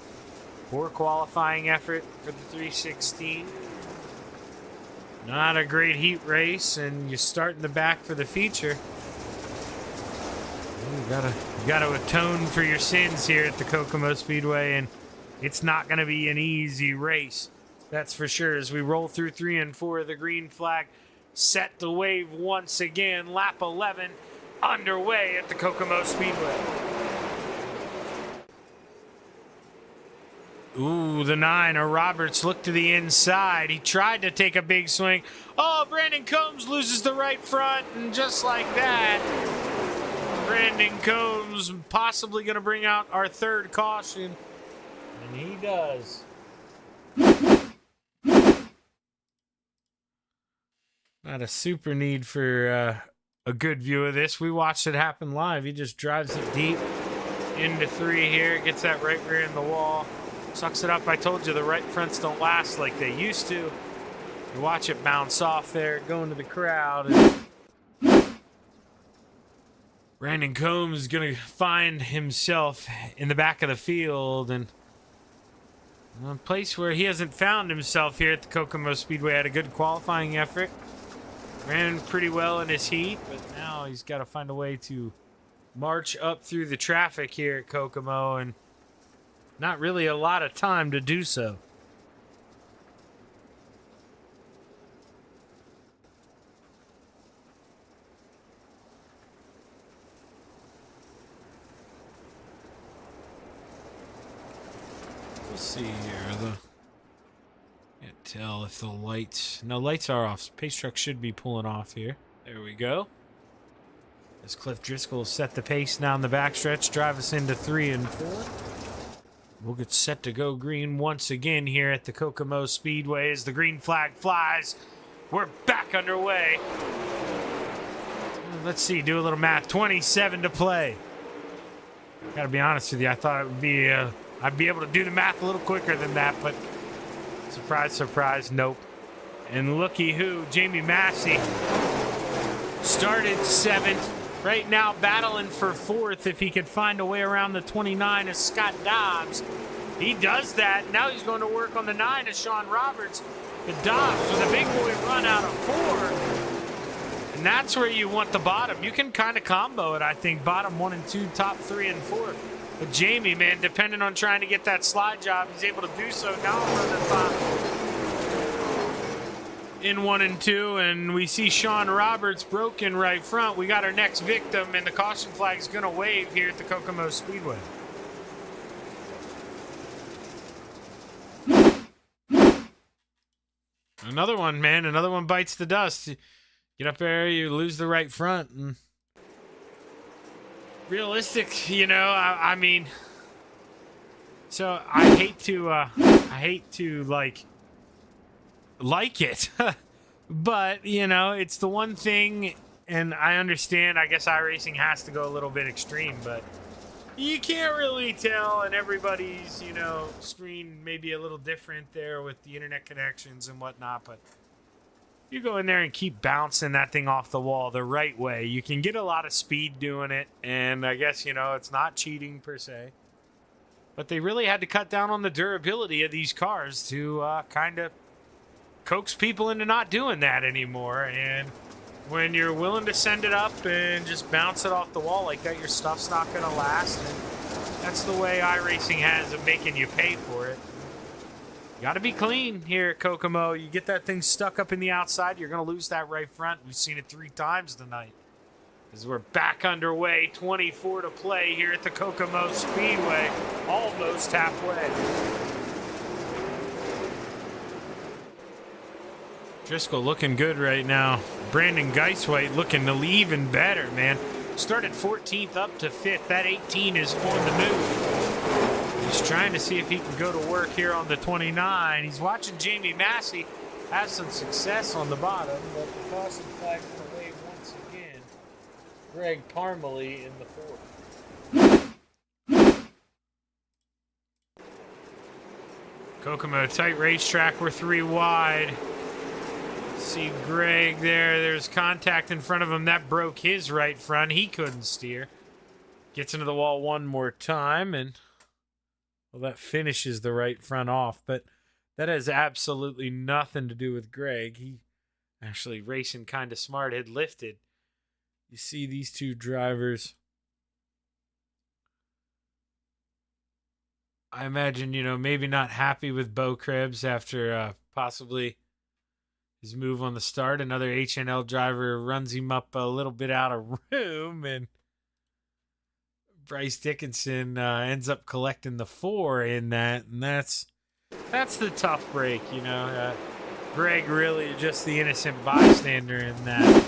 Poor qualifying effort for the 316. Not a great heat race, and you start in the back for the feature. You gotta atone for your sins here at the Kokomo Speedway, and it's not gonna be an easy race. That's for sure. As we roll through 3 and 4, the green flag set to wave once again. Lap 11 underway at the Kokomo Speedway. Ooh, the 9 of Roberts looked to the inside. He tried to take a big swing. Oh, Brandon Combs loses the right front, and just like that, Brandon Combs possibly going to bring out our third caution, and he does. Not a super need for a good view of this. We watched it happen live. He just drives it deep into 3 here, gets that right rear in the wall. Sucks it up. I told you the right fronts don't last like they used to. You watch it bounce off there, going to the crowd. And Brandon Combs is going to find himself in the back of the field, and a place where he hasn't found himself here at the Kokomo Speedway. Had a good qualifying effort. Ran pretty well in his heat, but now he's got to find a way to march up through the traffic here at Kokomo, and not really a lot of time to do so. We'll see here. Can't tell if the lights... No, lights are off. Pace truck should be pulling off here. There we go. As Cliff Driscoll set the pace now in the backstretch, drive us into 3 and 4. We'll get set to go green once again here at the Kokomo Speedway as the green flag flies. We're back underway. Let's see, do a little math. 27 to play. Gotta be honest with you, I thought it would be, I'd be able to do the math a little quicker than that, but surprise, surprise, nope. And looky who, Jamie Massey started 7th. Right now, battling for 4th if he could find a way around the 29 of Scott Dobbs. He does that. Now he's going to work on the 9 of Sean Roberts. But Dobbs with a big boy run out of 4. And that's where you want the bottom. You can kind of combo it, I think. Bottom 1 and 2, top 3 and 4. But Jamie, man, depending on trying to get that slide job, he's able to do so. Now we're the top in 1 and 2, and we see Sean Roberts broken right front. We got our next victim, and the caution flag is going to wave here at the Kokomo Speedway. Another one, man. Another one bites the dust. You get up there, you lose the right front, and realistic, you know. I mean, so I hate to like it, but you know, it's the one thing, and I understand. I guess iRacing has to go a little bit extreme, but you can't really tell, and everybody's, you know, screen may be a little different there with the internet connections and whatnot, but you go in there and keep bouncing that thing off the wall the right way, you can get a lot of speed doing it, and I guess, you know, it's not cheating per se. But they really had to cut down on the durability of these cars to kind of coax people into not doing that anymore. And when you're willing to send it up and just bounce it off the wall like that, your stuff's not going to last. And that's the way iRacing has of making you pay for it. You got to be clean here at Kokomo. You get that thing stuck up in the outside, you're going to lose that right front. We've seen it 3 times tonight. As we're back underway, 24 to play here at the Kokomo Speedway. Almost halfway. Driscoll looking good right now. Brandon Geiswhite looking even better, man. Started 14th up to 5th. That 18 is on the move. He's trying to see if he can go to work here on the 29. He's watching Jamie Massey have some success on the bottom, but the caution flag went away once again. Greg Parmalee in the 4th. Kokomo, tight racetrack. We're 3 wide. See Greg there. There's contact in front of him. That broke his right front. He couldn't steer. Gets into the wall one more time, and well, that finishes the right front off. But that has absolutely nothing to do with Greg. He actually racing kind of smart, had lifted. You see these two drivers. I imagine, maybe not happy with Bo Krebs after possibly his move on the start. Another HNL driver runs him up a little bit out of room, and Bryce Dickinson ends up collecting the 4 in that, and that's the tough break, Greg really just the innocent bystander in that.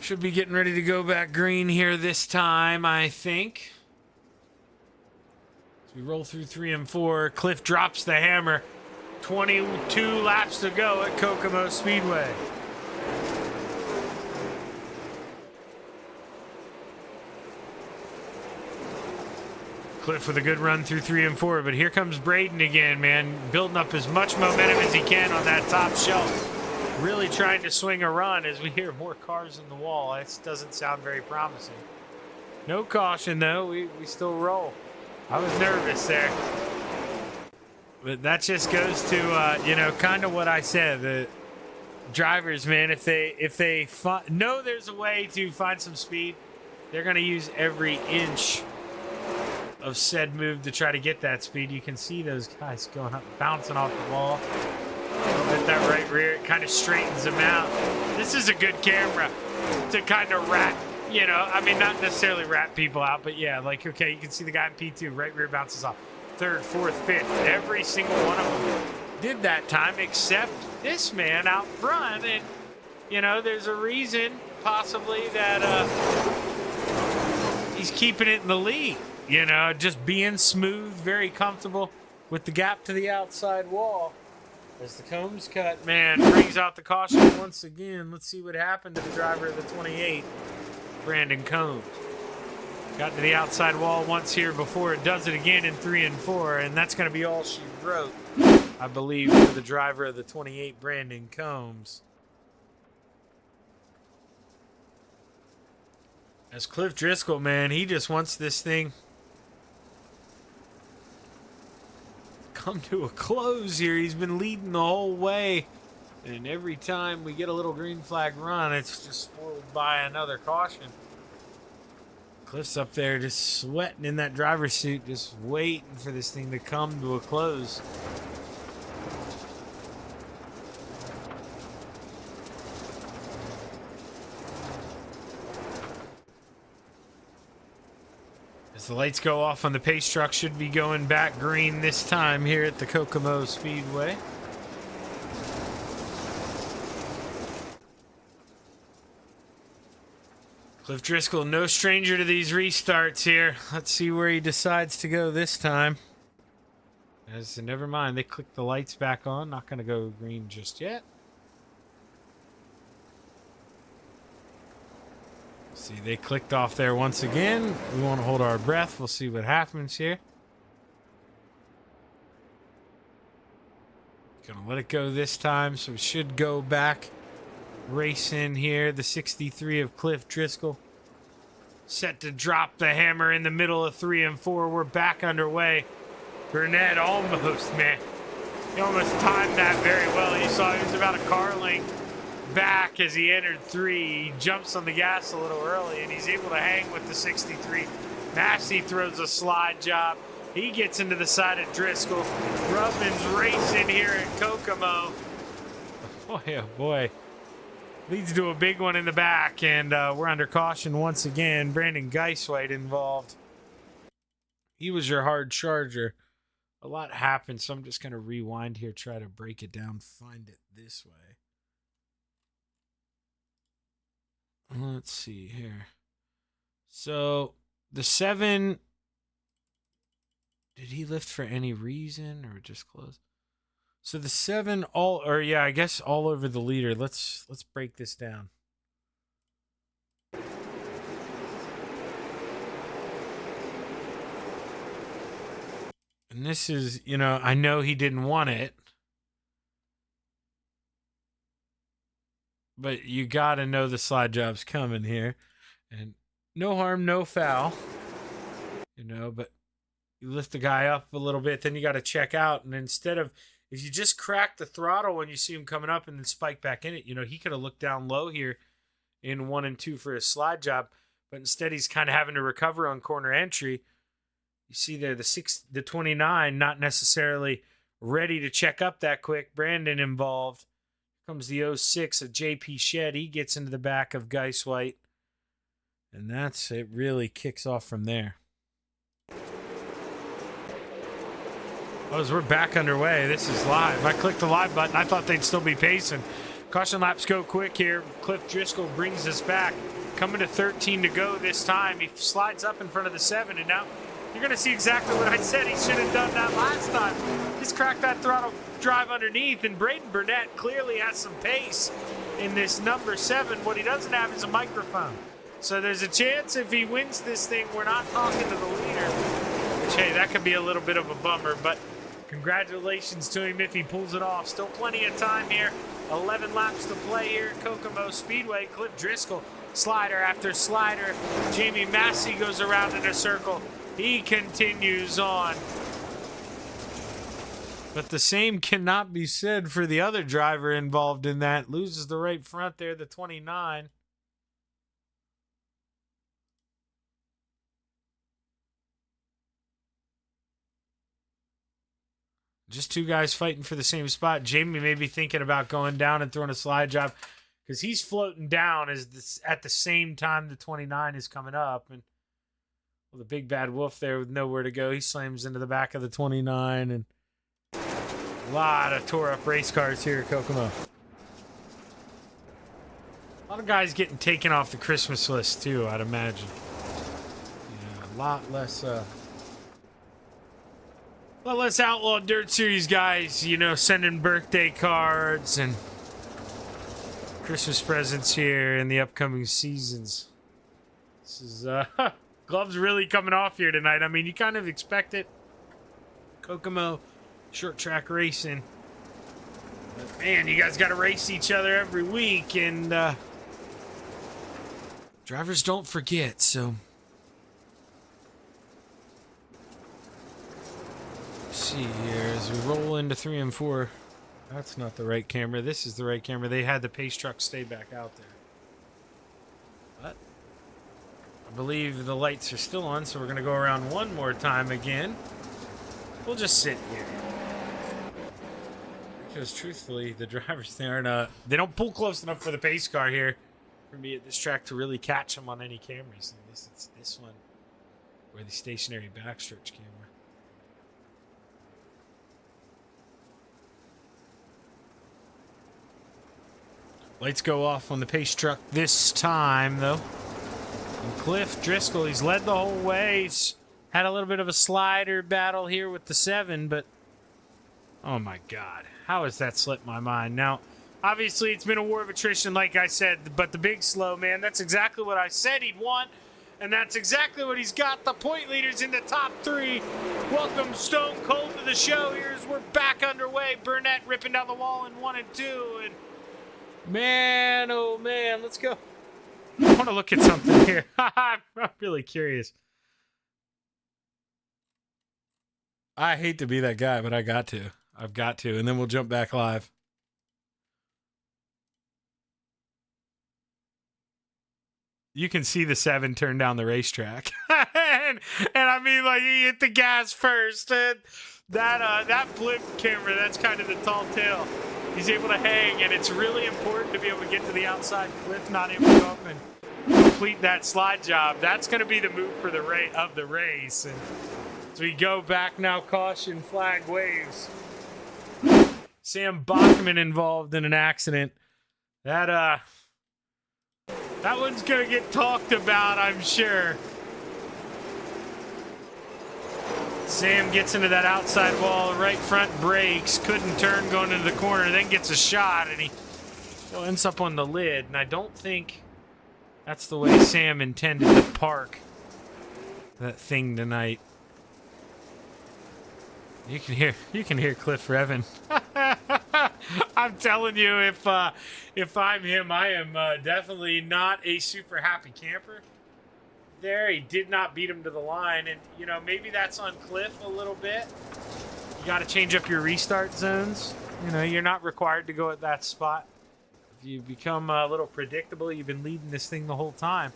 Should be getting ready to go back green here this time, I think. As we roll through 3 and 4, Cliff drops the hammer. 22 laps to go at Kokomo Speedway. Cliff with a good run through 3 and 4, but here comes Braden again, man, building up as much momentum as he can on that top shelf. Really trying to swing a run as we hear more cars in the wall. This doesn't sound very promising. No caution, though. We still roll. I was nervous there. But that just goes to, kind of what I said. The drivers, man, if they know there's a way to find some speed, they're going to use every inch of said move to try to get that speed. You can see those guys going up, bouncing off the wall. At that right rear, it kind of straightens them out. This is a good camera to kind of rat, not necessarily rat people out, but yeah, okay, you can see the guy in P2, right rear bounces off. 3rd, 4th, 5th, every single one of them did that time except this man out front. And, there's a reason possibly that he's keeping it in the lead, just being smooth, very comfortable with the gap to the outside wall. As the combs cut, man, brings out the caution once again. Let's see what happened to the driver of the 28, Brandon Combs. Got to the outside wall once here before. It does it again in 3 and 4, and that's going to be all she wrote, I believe, for the driver of the 28, Brandon Combs. As Cliff Driscoll, man, he just wants this thing come to a close here. He's been leading the whole way, and every time we get a little green flag run, it's just spoiled by another caution. Cliff's up there just sweating in that driver's suit, just waiting for this thing to come to a close. As the lights go off on the pace truck, should be going back green this time here at the Kokomo Speedway. Cliff Driscoll, no stranger to these restarts here. Let's see where he decides to go this time. Never mind, they clicked the lights back on. Not going to go green just yet. See, they clicked off there once again. We want to hold our breath. We'll see what happens here. Gonna let it go this time, so we should go back racing here. The 63 of Cliff Driscoll. Set to drop the hammer in the middle of 3 and 4. We're back underway. Burnett almost, man. He almost timed that very well. You saw he was about a car length back as he entered 3. He jumps on the gas a little early, and he's able to hang with the 63. Massey throws a slide job. He gets into the side of Driscoll. Rubman's racing here at Kokomo. Boy, oh boy. Leads to a big one in the back, and we're under caution once again. Brandon Geisweit involved. He was your hard charger. A lot happened, so I'm just going to rewind here, try to break it down, find it this way. Let's see here. So, the 7... Did he lift for any reason or just close? So the 7 I guess all over the leader. Let's break this down. And this is, I know he didn't want it. But you got to know the slide job's coming here. And no harm, no foul. But you lift the guy up a little bit, then you got to check out. And instead of, if you just crack the throttle when you see him coming up and then spike back in it, he could have looked down low here in 1 and 2 for his slide job. But instead, he's kind of having to recover on corner entry. You see there the 29 not necessarily ready to check up that quick. Brandon involved. Comes the 06 of JP Shed. He gets into the back of Geisweit. And that's it. Really kicks off from there. As we're back underway, this is live. I clicked the live button. I thought they'd still be pacing. Caution laps go quick here. Cliff Driscoll brings us back. Coming to 13 to go this time. He slides up in front of the 7, and now you're going to see exactly what I said. He should have done that last time. Just cracked that throttle drive underneath, and Braden Burnett clearly has some pace in this number 7. What he doesn't have is a microphone. So there's a chance if he wins this thing, we're not talking to the leader. Which, hey, that could be a little bit of a bummer, but congratulations to him if he pulls it off. Still plenty of time here. 11 laps to play here at Kokomo Speedway. Cliff Driscoll, slider after slider. Jamie Massey goes around in a circle. He continues on. But the same cannot be said for the other driver involved in that. Loses the right front there, the 29. Just two guys fighting for the same spot. Jamie may be thinking about going down and throwing a slide job because he's floating down at the same time the 29 is coming up. And the big bad wolf there with nowhere to go, he slams into the back of the 29. And a lot of tore up race cars here at Kokomo. A lot of guys getting taken off the Christmas list too, I'd imagine. Yeah, a lot less... Well, let's Outlaw Dirt Series guys, sending birthday cards and Christmas presents here in the upcoming seasons. This is, gloves really coming off here tonight. I mean, you kind of expect it. Kokomo, short track racing. But man, you guys got to race each other every week, and drivers don't forget, so... See here as we roll into 3 and 4. That's not the right camera. This is the right camera. They had the pace truck stay back out there. But I believe the lights are still on, so we're going to go around one more time again. We'll just sit here. Because truthfully, the drivers, they don't pull close enough for the pace car here for me at this track to really catch them on any cameras. Unless it's this one or the stationary backstretch camera. Lights go off on the pace truck this time, though. And Cliff Driscoll, he's led the whole way. He's had a little bit of a slider battle here with the 7, but... Oh, my God. How has that slipped my mind? Now, obviously, it's been a war of attrition, like I said, but the big slow, man, that's exactly what I said he'd want, and that's exactly what he's got. The point leaders in the top 3. Welcome Stone Cold to the show. Here's we're back underway. Burnett ripping down the wall in 1 and 2, and... Man, oh man, let's go. I want to look at something here. I'm really curious. I hate to be that guy, but I got to. I've got to, and then we'll jump back live. You can see the 7 turn down the racetrack. and I mean, like, he hit the gas first. And that blimp camera, that's kind of the tall tale. He's able to hang, and it's really important to be able to get to the outside cliff, not able to go up and complete that slide job. That's going to be the move for the race. And so we go back now, caution, flag waves. Sam Bachman involved in an accident. That one's going to get talked about, I'm sure. Sam gets into that outside wall, right front brakes, couldn't turn going into the corner, then gets a shot, and he ends up on the lid. And I don't think that's the way Sam intended to park that thing tonight. You can hear Cliff revving. I'm telling you, if I'm him, I am definitely not a super happy camper. There, he did not beat him to the line, and you know, maybe that's on Cliff a little bit. You got to change up your restart zones. You know, you're not required to go at that spot. If you become a little predictable, you've been leading this thing the whole time.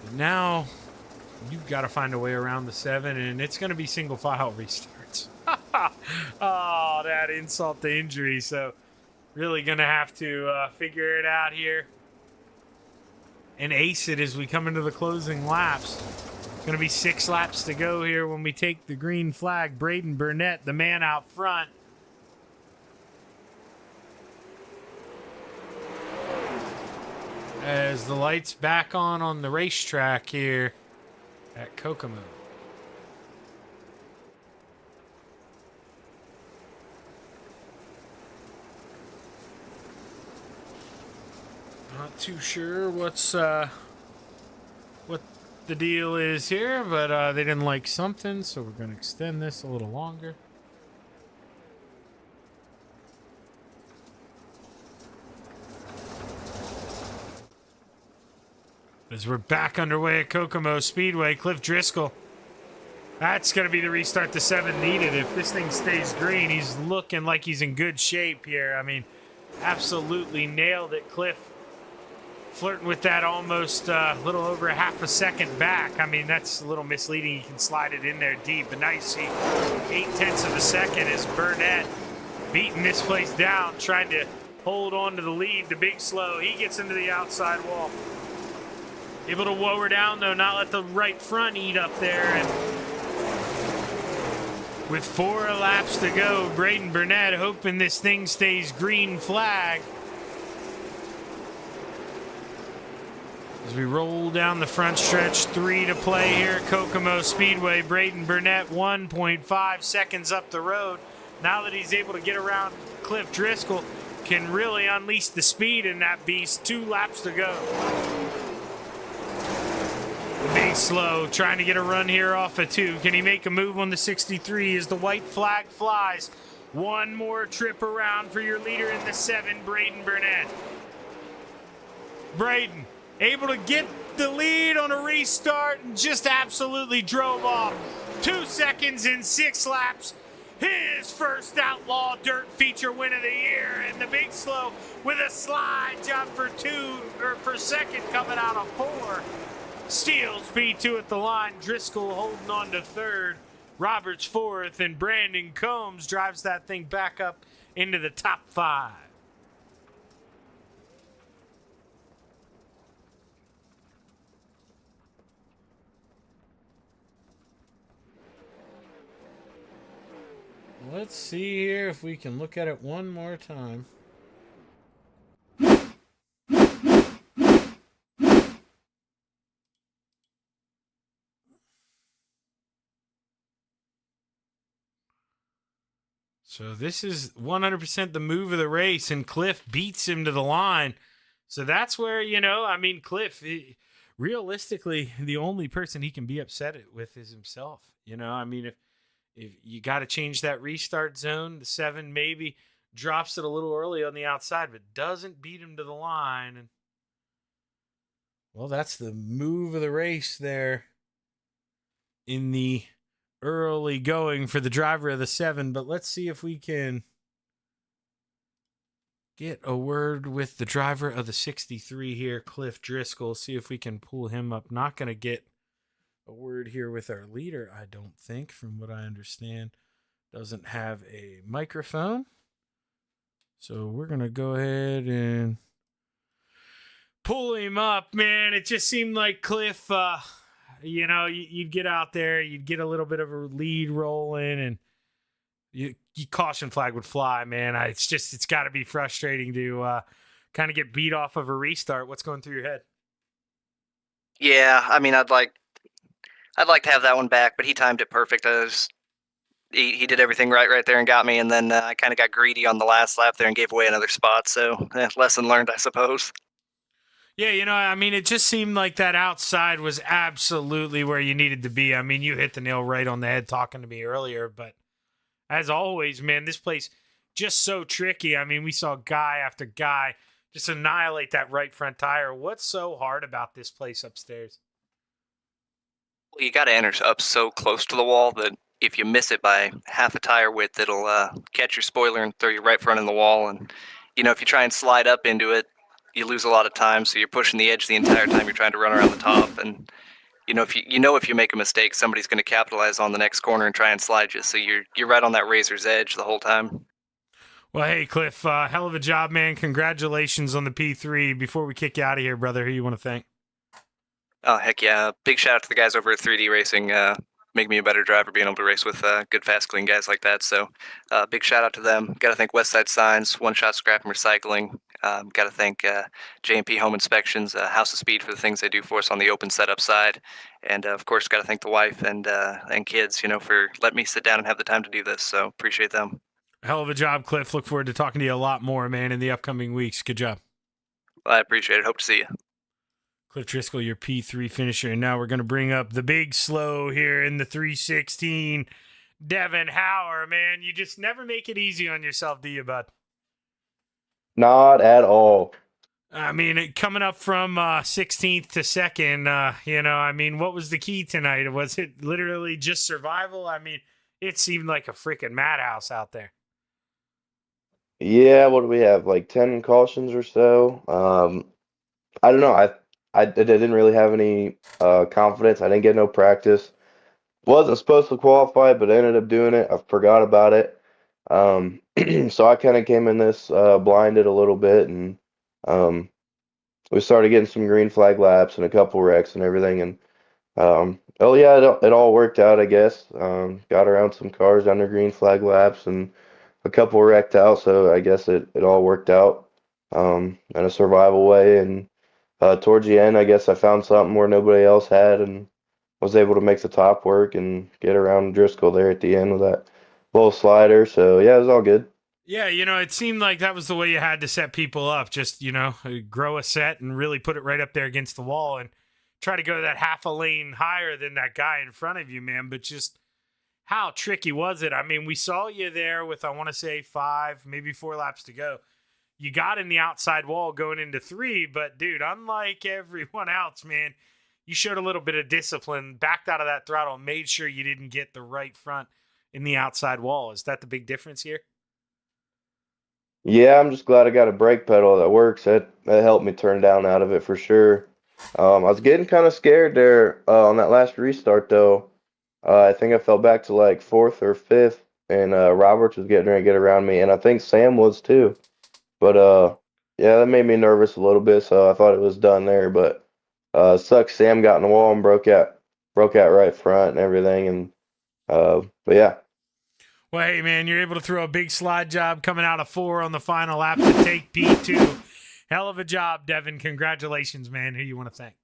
But now you've got to find a way around the 7, and it's going to be single file restarts. Oh, that insult to injury. So really going to have to figure it out here and ace it as we come into the closing laps. Going to be 6 laps to go here when we take the green flag. Braden Burnett, the man out front. As the lights back on the racetrack here at Kokomo. Not too sure what the deal is here, but they didn't like something, so we're going to extend this a little longer. As we're back underway at Kokomo Speedway, Cliff Driscoll. That's going to be the restart the 7 needed. If this thing stays green, he's looking like he's in good shape here. I mean, absolutely nailed it, Cliff. Flirting with that almost a little over half a second back. I mean, that's a little misleading. You can slide it in there deep. But now you see 0.8 of a second as Burnett beating this place down, trying to hold on to the lead. The big slow, he gets into the outside wall. Able to woe her down, though, not let the right front eat up there. And with 4 laps to go, Braden Burnett hoping this thing stays green flag. As we roll down the front stretch, 3 to play here at Kokomo Speedway. Braden Burnett 1.5 seconds up the road. Now that he's able to get around Cliff Driscoll, can really unleash the speed in that beast. 2 laps to go. The big slow, trying to get a run here off of 2. Can he make a move on the 63 as the white flag flies? One more trip around for your leader in the 7, Braden Burnett. Braden able to get the lead on a restart and just absolutely drove off. 2 seconds in 6 laps. His first Outlaw Dirt feature win of the year. And the big slow with a slide job for second coming out of 4. Steals P2 at the line. Driscoll holding on to 3rd. Roberts 4th. And Brandon Combs drives that thing back up into the top 5. Let's see here if we can look at it one more time. So this is 100% the move of the race, and Cliff beats him to the line. So that's where, you know, I mean, Cliff, realistically, the only person he can be upset with is himself. You know, I mean, if you got to change that restart zone, the 7 maybe drops it a little early on the outside, but doesn't beat him to the line. And well, that's the move of the race there in the early going for the driver of the 7. But let's see if we can get a word with the driver of the 63 here, Cliff Driscoll. See if we can pull him up. Not going to get a word here with our leader, I don't think, from what I understand. Doesn't have a microphone. So we're going to go ahead and pull him up, man. It just seemed like Cliff, you'd get out there, you'd get a little bit of a lead rolling, and you caution flag would fly, man. It's got to be frustrating to kind of get beat off of a restart. What's going through your head?
Yeah, I mean, I'd like to have that one back, but he timed it perfect. He did everything right there and got me, and then I kind of got greedy on the last lap there and gave away another spot. So lesson learned, I suppose.
Yeah, it just seemed like that outside was absolutely where you needed to be. I mean, you hit the nail right on the head talking to me earlier, but as always, man, this place just so tricky. I mean, we saw guy after guy just annihilate that right front tire. What's so hard about this place upstairs?
Well, you got to enter up so close to the wall that if you miss it by half a tire width, it'll catch your spoiler and throw you right front in the wall. And, if you try and slide up into it, you lose a lot of time. So you're pushing the edge the entire time you're trying to run around the top. And, if you make a mistake, somebody's going to capitalize on the next corner and try and slide you. So you're right on that razor's edge the whole time.
Well, hey, Cliff, hell of a job, man. Congratulations on the P3. Before we kick you out of here, brother, who you want to thank?
Oh, heck yeah. Big shout out to the guys over at 3D Racing. Make me a better driver being able to race with good, fast, clean guys like that. So big shout out to them. Got to thank Westside Signs, One Shot Scrap and Recycling. Got to thank J&P Home Inspections, House of Speed for the things they do for us on the open setup side. And, of course, got to thank the wife and kids, for letting me sit down and have the time to do this. So appreciate them.
Hell of a job, Cliff. Look forward to talking to you a lot more, man, in the upcoming weeks. Good job.
Well, I appreciate it. Hope to see you.
Cliff Driscoll, your P3 finisher. And now we're going to bring up the big slow here in the 316. Devin Hauer, man. You just never make it easy on yourself, do you, bud?
Not at all.
I mean, coming up from 16th to 2nd, what was the key tonight? Was it literally just survival? I mean, it seemed like a freaking madhouse out there.
Yeah, what do we have? Like 10 cautions or so. I don't know. I didn't really have any confidence. I didn't get no practice. Wasn't supposed to qualify, but I ended up doing it. I forgot about it. So I kind of came in this blinded a little bit, and we started getting some green flag laps and a couple wrecks and everything. And it all worked out, I guess. Got around some cars under green flag laps and a couple wrecked out, so I guess it all worked out in a survival way. And towards the end, I guess I found something where nobody else had and was able to make the top work and get around Driscoll there at the end with that little slider. So, yeah, it was all good.
Yeah, it seemed like that was the way you had to set people up. Just, grow a set and really put it right up there against the wall and try to go that half a lane higher than that guy in front of you, man. But just how tricky was it? I mean, we saw you there with, I want to say, 5, maybe 4 laps to go. You got in the outside wall going into 3, but, dude, unlike everyone else, man, you showed a little bit of discipline, backed out of that throttle, made sure you didn't get the right front in the outside wall. Is that the big difference here?
Yeah, I'm just glad I got a brake pedal that works. That helped me turn down out of it for sure. I was getting kind of scared there on that last restart, though. I think I fell back to like 4th or 5th, and Roberts was getting ready to get around me, and I think Sam was too. But yeah, that made me nervous a little bit, so I thought it was done there. But sucks Sam got in the wall and broke out right front and everything. And but yeah.
Well, hey, man, you're able to throw a big slide job coming out of 4 on the final lap to take P2. Hell of a job, Devin. Congratulations, man. Who you want to thank?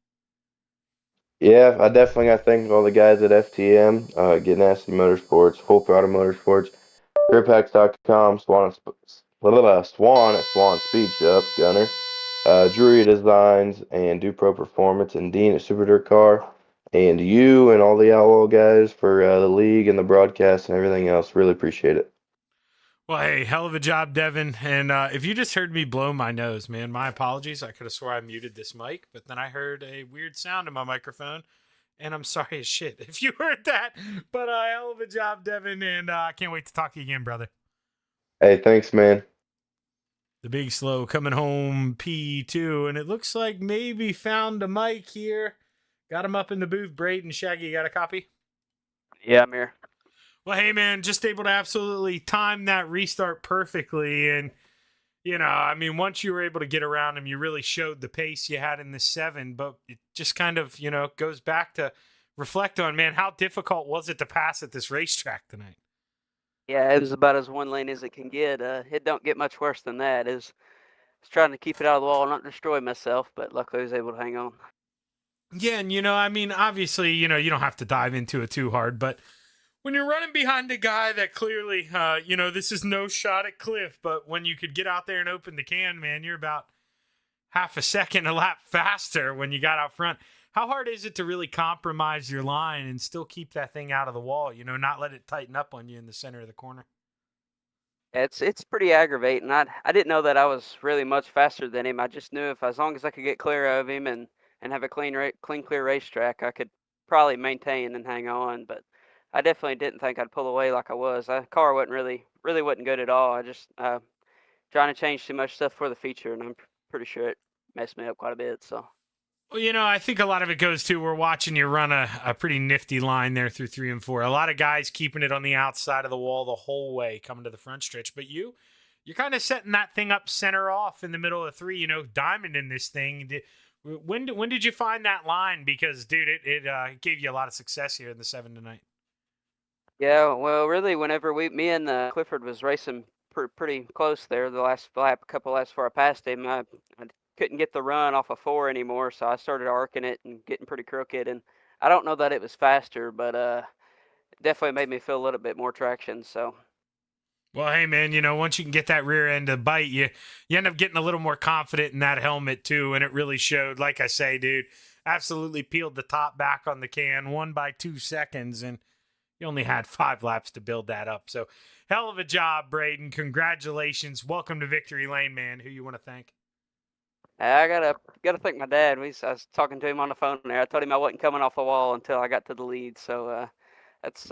Yeah, I definitely got to thank all the guys at FTM, Get Nasty Motorsports, Full Throttle Motorsports, GripHacks.com, Swan at Swan Speed Shop, Gunner, Drury Designs, and Do Pro Performance, and Dean at Super Dirt Car, and you and all the Outlaw guys for the league and the broadcast and everything else. Really appreciate it.
Well, hey, hell of a job, Devin. And if you just heard me blow my nose, man, my apologies. I could have swore I muted this mic, but then I heard a weird sound in my microphone, and I'm sorry as shit if you heard that. But hell of a job, Devin, and I can't wait to talk to you again, brother.
Hey, thanks, man.
The big slow coming home P2, and it looks like maybe found a mic here. Got him up in the booth. Braden, Shaggy, you got a copy?
Yeah, I'm here.
Well, hey, man, just able to absolutely time that restart perfectly. And, you know, I mean, once you were able to get around him, you really showed the pace you had in the 7. But it just kind of, you know, goes back to reflect on, man, how difficult was it to pass at this racetrack tonight?
Yeah, it was about as one lane as it can get. It don't get much worse than that. It's trying to keep it out of the wall and not destroy myself, but luckily I was able to hang on.
Yeah, and, you know, I mean, obviously, you know, you don't have to dive into it too hard, but when you're running behind a guy that clearly, you know, this is no shot at Cliff, but when you could get out there and open the can, man, you're about half a second a lap faster when you got out front. How hard is it to really compromise your line and still keep that thing out of the wall, you know, not let it tighten up on you in the center of the corner?
It's pretty aggravating. I didn't know that I was really much faster than him. I just knew if as long as I could get clear of him and have a clean clear racetrack, I could probably maintain and hang on. But I definitely didn't think I'd pull away like I was. The car wasn't really wasn't good at all. I just trying to change too much stuff for the feature, and I'm pretty sure it messed me up quite a bit. So.
Well, you know, I think a lot of it goes to we're watching you run a pretty nifty line there through 3 and 4. A lot of guys keeping it on the outside of the wall the whole way coming to the front stretch. But you're kind of setting that thing up center off in the middle of 3, you know, diamond in this thing. When did you find that line? Because, dude, it gave you a lot of success here in the 7 tonight.
Yeah, well, really, whenever me and Clifford was racing pretty close there, the last lap, a couple laps before I passed him, I couldn't get the run off of 4 anymore, so I started arcing it and getting pretty crooked. And I don't know that it was faster, but it definitely made me feel a little bit more traction. So.
Well, hey, man, you know, once you can get that rear end to bite, you end up getting a little more confident in that helmet, too, and it really showed. Like I say, dude, absolutely peeled the top back on the can, won by 2 seconds, and you only had 5 laps to build that up. So, hell of a job, Braden. Congratulations. Welcome to Victory Lane, man. Who you want to thank?
I gotta thank my dad. I was talking to him on the phone there. I told him I wasn't coming off the wall until I got to the lead. So that's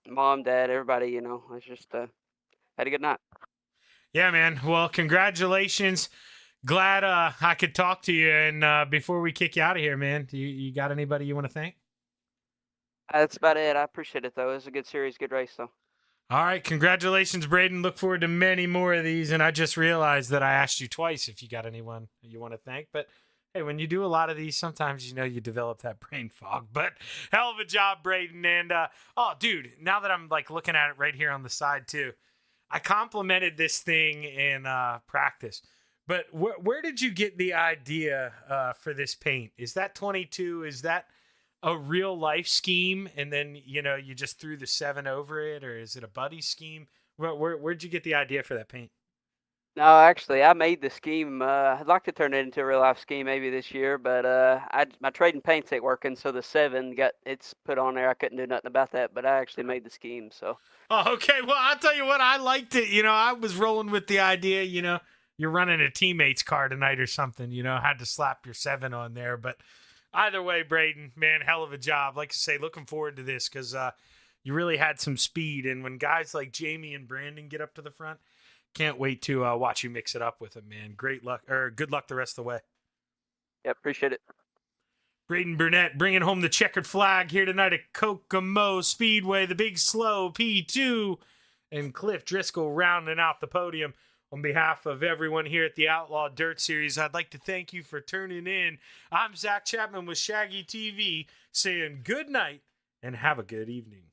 mom, dad, everybody. You know, I just had a good night.
Yeah, man. Well, congratulations. Glad I could talk to you. And before we kick you out of here, man, you got anybody you want to thank?
That's about it. I appreciate it though. It was a good series, good race though.
All right, congratulations, Braden. Look forward to many more of these. And I just realized that I asked you twice if you got anyone you want to thank. But hey, when you do a lot of these, sometimes you know you develop that brain fog. But hell of a job, Braden. And oh, dude, now that I'm like looking at it right here on the side too, I complimented this thing in practice. But where did you get the idea for this paint? Is that 22? Is that a real life scheme, and then you know you just threw the 7 over it, or is it a buddy scheme? Where'd you get the idea for that paint?
No, actually, I made the scheme. I'd like to turn it into a real life scheme maybe this year, but my trading paints ain't working, so the 7 it's put on there. I couldn't do nothing about that, but I actually made the scheme. So.
Oh, okay. Well, I'll tell you what, I liked it. You know, I was rolling with the idea. You know, you're running a teammate's car tonight or something. You know, had to slap your 7 on there, but. Either way, Braden, man, hell of a job. Like I say, looking forward to this because you really had some speed. And when guys like Jamie and Brandon get up to the front, can't wait to watch you mix it up with them, man. Great luck, or good luck the rest of the way.
Yeah, appreciate it.
Braden Burnett bringing home the checkered flag here tonight at Kokomo Speedway, the big slow P2, and Cliff Driscoll rounding out the podium. On behalf of everyone here at the Outlaw Dirt Series, I'd like to thank you for tuning in. I'm Zach Chapman with Shaggy TV saying good night and have a good evening.